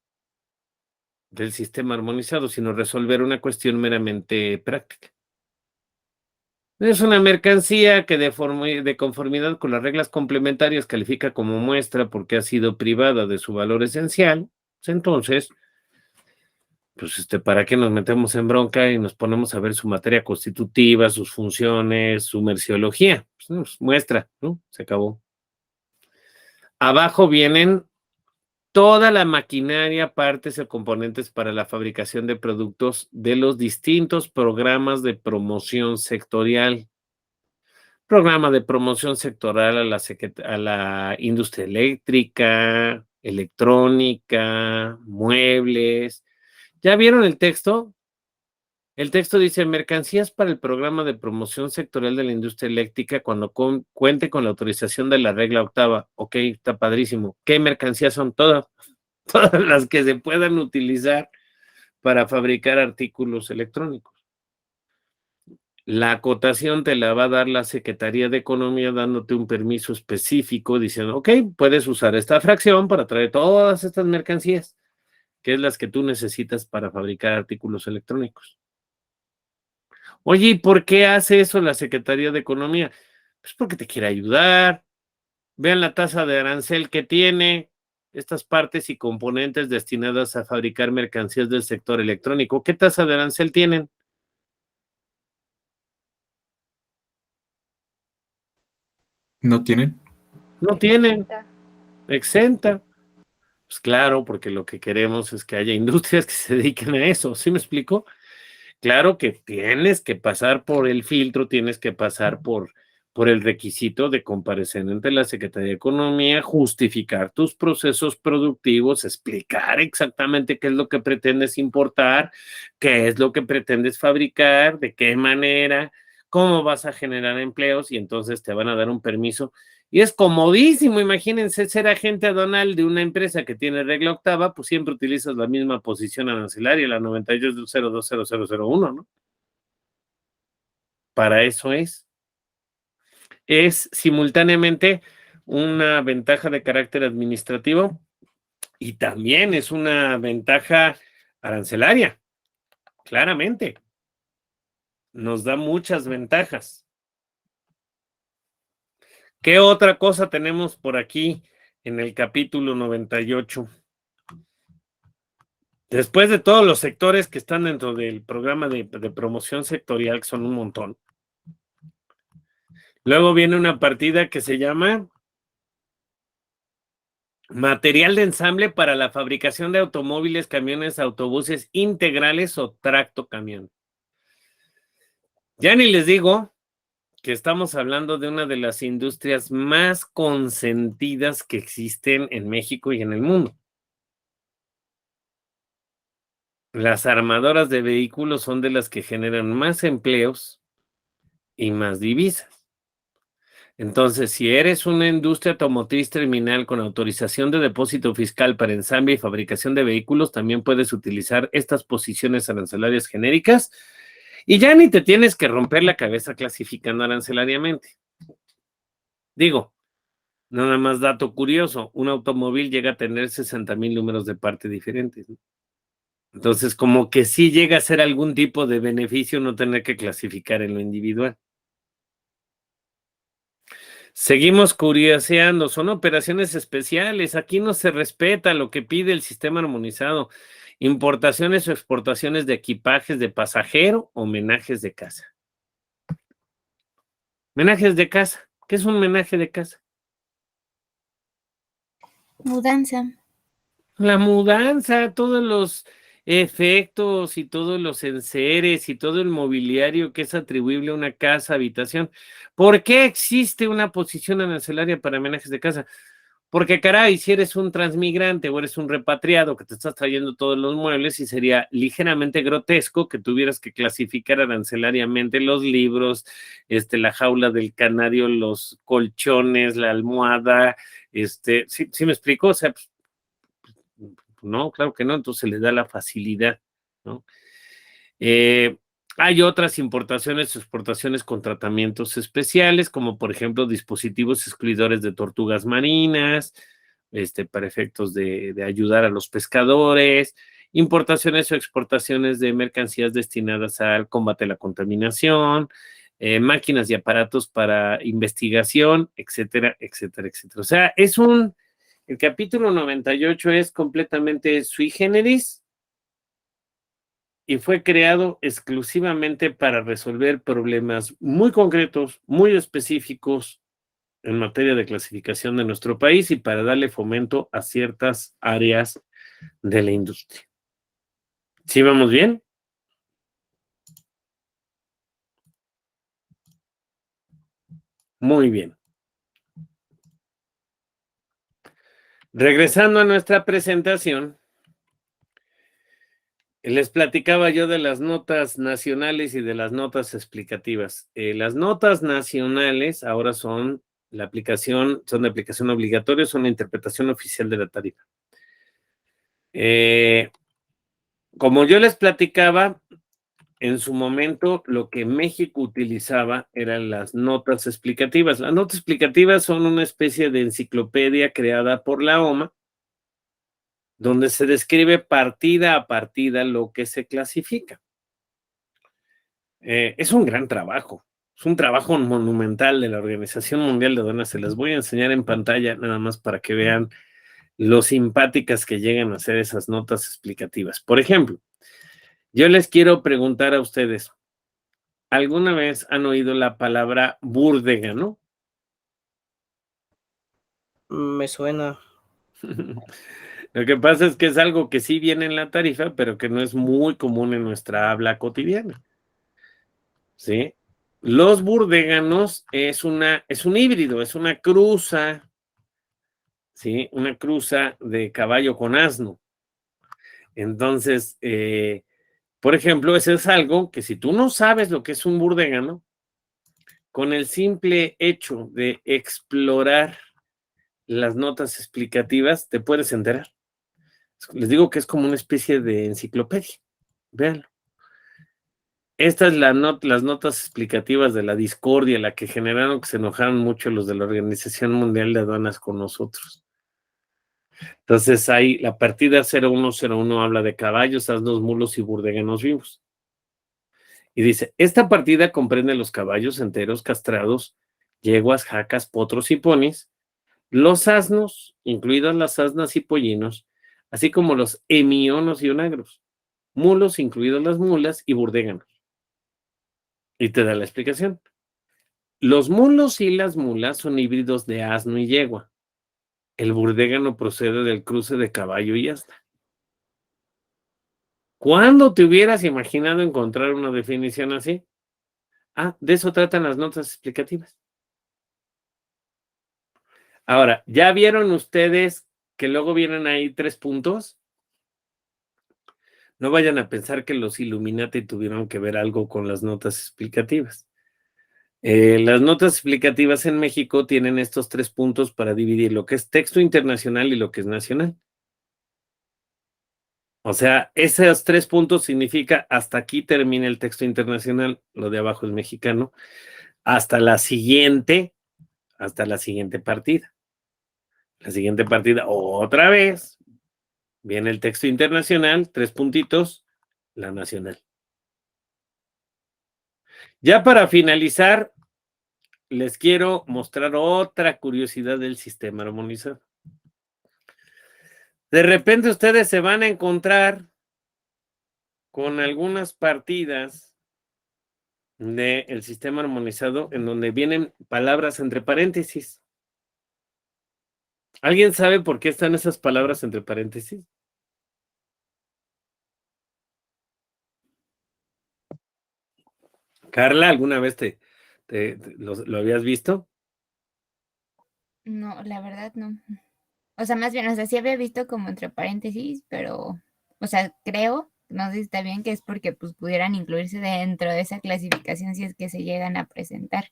del sistema armonizado, sino resolver una cuestión meramente práctica. Es una mercancía que de conformidad con las reglas complementarias califica como muestra porque ha sido privada de su valor esencial. Entonces, pues ¿para qué nos metemos en bronca y nos ponemos a ver su materia constitutiva, sus funciones, su merciología? Pues, muestra, ¿no? Se acabó. Abajo vienen toda la maquinaria, partes o componentes para la fabricación de productos de los distintos programas de promoción sectorial. Programa de promoción sectorial a la industria eléctrica, electrónica, muebles. ¿Ya vieron el texto? El texto dice, mercancías para el programa de promoción sectorial de la industria eléctrica cuando cuente con la autorización de la regla octava. Ok, está padrísimo. ¿Qué mercancías son todas? Todas las que se puedan utilizar para fabricar artículos electrónicos. La acotación te la va a dar la Secretaría de Economía dándote un permiso específico diciendo, ok, puedes usar esta fracción para traer todas estas mercancías, que es las que tú necesitas para fabricar artículos electrónicos. Oye, ¿y por qué hace eso la Secretaría de Economía? Pues porque te quiere ayudar. Vean la tasa de arancel que tiene estas partes y componentes destinadas a fabricar mercancías del sector electrónico. ¿Qué tasa de arancel tienen? ¿No tienen? No tienen, Está. exenta. Pues claro, porque lo que queremos es que haya industrias que se dediquen a eso, ¿sí me explico? Claro que tienes que pasar por el filtro, tienes que pasar por el requisito de comparecer ante la Secretaría de Economía, justificar tus procesos productivos, explicar exactamente qué es lo que pretendes importar, qué es lo que pretendes fabricar, de qué manera, cómo vas a generar empleos y entonces te van a dar un permiso. Y es comodísimo, imagínense ser agente aduanal de una empresa que tiene regla octava, pues siempre utilizas la misma posición arancelaria, la 98.020001, ¿no? Para eso es. Es simultáneamente una ventaja de carácter administrativo y también es una ventaja arancelaria, claramente. Nos da muchas ventajas. ¿Qué otra cosa tenemos por aquí en el capítulo 98? Después de todos los sectores que están dentro del programa de promoción sectorial, que son un montón. Luego viene una partida que se llama material de ensamble para la fabricación de automóviles, camiones, autobuses integrales o tracto camión. Ya ni les digo que estamos hablando de una de las industrias más consentidas que existen en México y en el mundo. Las armadoras de vehículos son de las que generan más empleos y más divisas. Entonces, si eres una industria automotriz terminal con autorización de depósito fiscal para ensamble y fabricación de vehículos, también puedes utilizar estas posiciones arancelarias genéricas y ya ni te tienes que romper la cabeza clasificando arancelariamente. Digo, nada más dato curioso, un automóvil llega a tener 60,000 números de parte diferentes, ¿no? Entonces, como que sí llega a ser algún tipo de beneficio no tener que clasificar en lo individual. Seguimos curioseando, son operaciones especiales, aquí no se respeta lo que pide el sistema armonizado, importaciones o exportaciones de equipajes de pasajero o menajes de casa. Menajes de casa, ¿qué es un menaje de casa? Mudanza. La mudanza, todos los efectos y todos los enseres y todo el mobiliario que es atribuible a una casa, habitación. ¿Por qué existe una posición arancelaria para menajes de casa? Porque, caray, si eres un transmigrante o eres un repatriado que te estás trayendo todos los muebles, y sería ligeramente grotesco que tuvieras que clasificar arancelariamente los libros, la jaula del canario, los colchones, la almohada, ¿sí me explico? O sea, pues, no, claro que no, entonces se le da la facilidad, ¿no? Hay otras importaciones o exportaciones con tratamientos especiales, como por ejemplo dispositivos excluidores de tortugas marinas, para efectos de ayudar a los pescadores, importaciones o exportaciones de mercancías destinadas al combate a la contaminación, máquinas y aparatos para investigación, etcétera, etcétera, etcétera. O sea, el capítulo 98 es completamente sui generis y fue creado exclusivamente para resolver problemas muy concretos, muy específicos en materia de clasificación de nuestro país y para darle fomento a ciertas áreas de la industria. ¿Sí vamos bien? Muy bien. Regresando a nuestra presentación, les platicaba yo de las notas nacionales y de las notas explicativas. Las notas nacionales ahora son de aplicación obligatoria, son la interpretación oficial de la tarifa. Como yo les platicaba, en su momento lo que México utilizaba eran las notas explicativas. Las notas explicativas son una especie de enciclopedia creada por la OMA, donde se describe partida a partida lo que se clasifica. Es un gran trabajo, es un trabajo monumental de la Organización Mundial de Aduanas. Se las voy a enseñar en pantalla nada más para que vean lo simpáticas que llegan a ser esas notas explicativas. Por ejemplo, yo les quiero preguntar a ustedes, ¿alguna vez han oído la palabra burdégano? Me suena. Lo que pasa es que es algo que sí viene en la tarifa, pero que no es muy común en nuestra habla cotidiana. ¿Sí? Los burdéganos es un híbrido, es una cruza, ¿sí? Una cruza de caballo con asno. Entonces, por ejemplo, eso es algo que si tú no sabes lo que es un burdégano, con el simple hecho de explorar las notas explicativas, te puedes enterar. Les digo que es como una especie de enciclopedia. Véanlo. Estas es las notas explicativas de la discordia, la que generaron que se enojaron mucho los de la Organización Mundial de Aduanas con nosotros. Entonces, ahí la partida 0101 habla de caballos, asnos, mulos y burdéganos vivos. Y dice, esta partida comprende los caballos enteros castrados, yeguas, jacas, potros y ponis, los asnos, incluidas las asnas y pollinos, así como los hemionos y onagros, mulos, incluidas las mulas y burdéganos. Y te da la explicación. Los mulos y las mulas son híbridos de asno y yegua. El burdégano procede del cruce de caballo y asna. ¿Cuándo te hubieras imaginado encontrar una definición así? Ah, de eso tratan las notas explicativas. Ahora, ¿ya vieron ustedes que luego vienen ahí 3 puntos? No vayan a pensar que los Illuminati tuvieron que ver algo con las notas explicativas. Las notas explicativas en México tienen estos 3 puntos para dividir lo que es texto internacional y lo que es nacional. O sea, esos 3 puntos significa hasta aquí termina el texto internacional, lo de abajo es mexicano, hasta la siguiente partida. La siguiente partida, otra vez, Viene el texto internacional, 3 puntitos, la nacional. Ya para finalizar, les quiero mostrar otra curiosidad del sistema armonizado. De repente ustedes se van a encontrar con algunas partidas del sistema armonizado en donde vienen palabras entre paréntesis. ¿Alguien sabe por qué están esas palabras entre paréntesis? Carla, ¿alguna vez lo habías visto? No, la verdad no. O sea, más bien, o sea, sí había visto como entre paréntesis, pero, o sea, creo, no sé si está bien, que es porque pues pudieran incluirse dentro de esa clasificación si es que se llegan a presentar.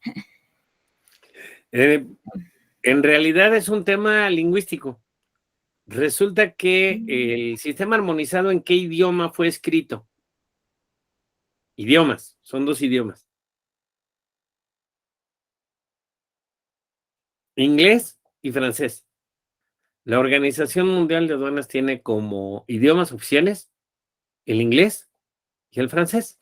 En realidad es un tema lingüístico. Resulta que el sistema armonizado, ¿en qué idioma fue escrito? Idiomas, son 2 idiomas. Inglés y francés. La Organización Mundial de Aduanas tiene como idiomas oficiales el inglés y el francés.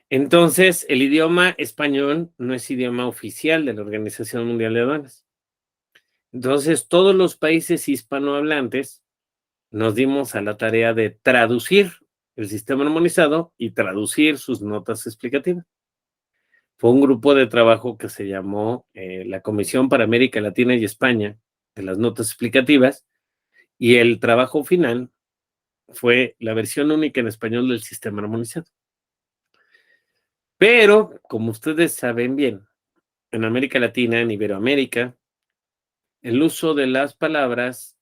Entonces, el idioma español no es idioma oficial de la Organización Mundial de Aduanas. Entonces, todos los países hispanohablantes nos dimos a la tarea de traducir el sistema armonizado y traducir sus notas explicativas. Fue un grupo de trabajo que se llamó la Comisión para América Latina y España de las notas explicativas, y el trabajo final fue la versión única en español del sistema armonizado. Pero, como ustedes saben bien, en América Latina, en Iberoamérica, el uso de las palabras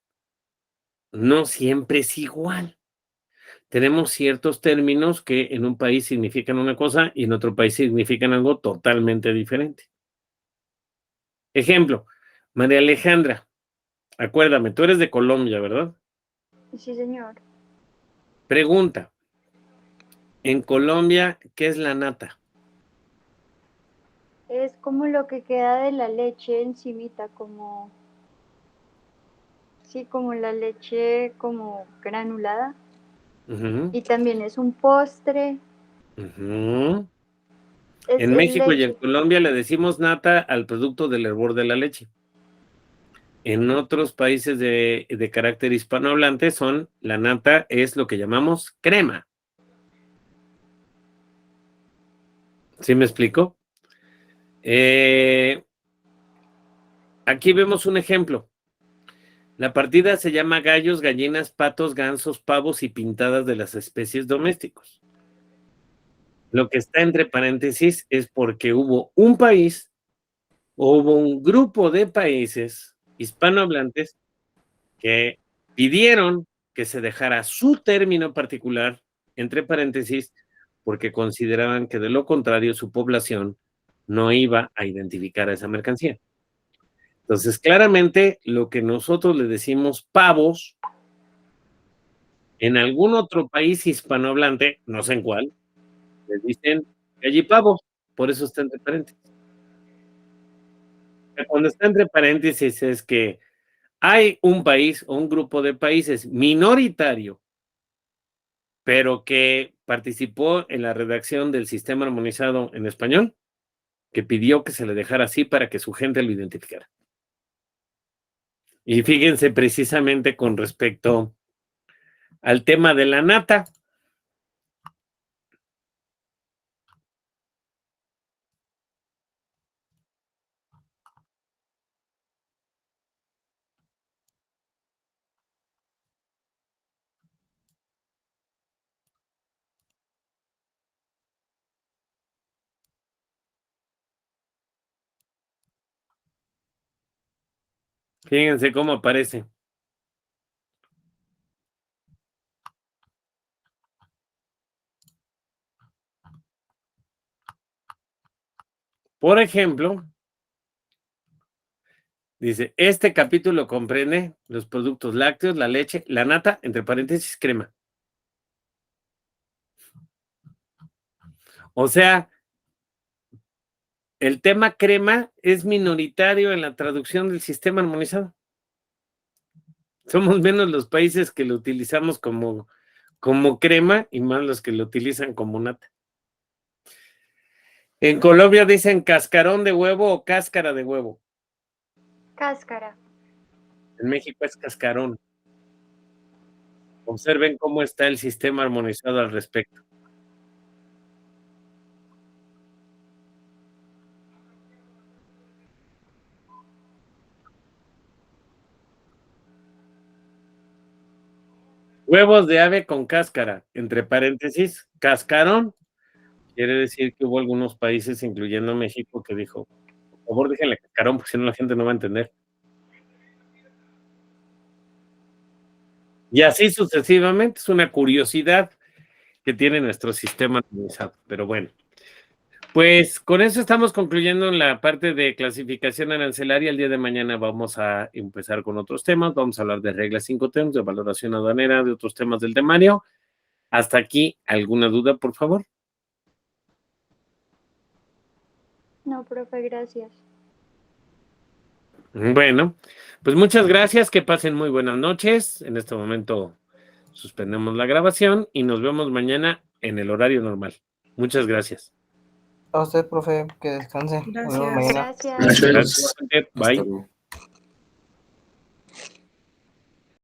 no siempre es igual. Tenemos ciertos términos que en un país significan una cosa y en otro país significan algo totalmente diferente. Ejemplo, María Alejandra, acuérdame, tú eres de Colombia, ¿verdad? Sí, señor. Pregunta, en Colombia, ¿qué es la nata? Es como lo que queda de la leche encimita, como, sí, como la leche como granulada. Ujú, Y también es un postre, ujú. es En México y en leche. Colombia le decimos nata al producto del hervor de la leche. En otros países de carácter hispanohablante la nata es lo que llamamos crema. ¿Sí me explico? Aquí vemos un ejemplo. La partida se llama gallos, gallinas, patos, gansos, pavos y pintadas de las especies domésticos. Lo que está entre paréntesis es porque hubo un país o hubo un grupo de países hispanohablantes que pidieron que se dejara su término particular entre paréntesis porque consideraban que de lo contrario su población no iba a identificar a esa mercancía. Entonces, claramente, lo que nosotros le decimos pavos, en algún otro país hispanohablante, no sé en cuál, les dicen gallipavos, por eso está entre paréntesis. Cuando está entre paréntesis es que hay un país o un grupo de países minoritario, pero que participó en la redacción del sistema armonizado en español, que pidió que se le dejara así para que su gente lo identificara. Y fíjense precisamente con respecto al tema de la nata. Fíjense cómo aparece. Por ejemplo, dice, este capítulo comprende los productos lácteos, la leche, la nata, entre paréntesis, crema. O sea, el tema crema es minoritario en la traducción del sistema armonizado. Somos menos los países que lo utilizamos como crema y más los que lo utilizan como nata. En Colombia dicen cascarón de huevo o cáscara de huevo. Cáscara. En México es cascarón. Observen cómo está el sistema armonizado al respecto. Huevos de ave con cáscara, entre paréntesis, cascarón. Quiere decir que hubo algunos países, incluyendo México, que dijo, por favor déjenle cascarón, porque si no la gente no va a entender. Y así sucesivamente, es una curiosidad que tiene nuestro sistema armonizado. Pero bueno, pues con eso estamos concluyendo la parte de clasificación arancelaria. El día de mañana vamos a empezar con otros temas. Vamos a hablar de reglas Incoterms, de valoración aduanera, de otros temas del temario. Hasta aquí, ¿alguna duda, por favor? No, profe, gracias. Bueno, pues muchas gracias, que pasen muy buenas noches. En este momento suspendemos la grabación y nos vemos mañana en el horario normal. Muchas gracias. A usted, profe, que descanse. Nos vemos Gracias. mañana. Gracias. Gracias. Bye. Hasta luego.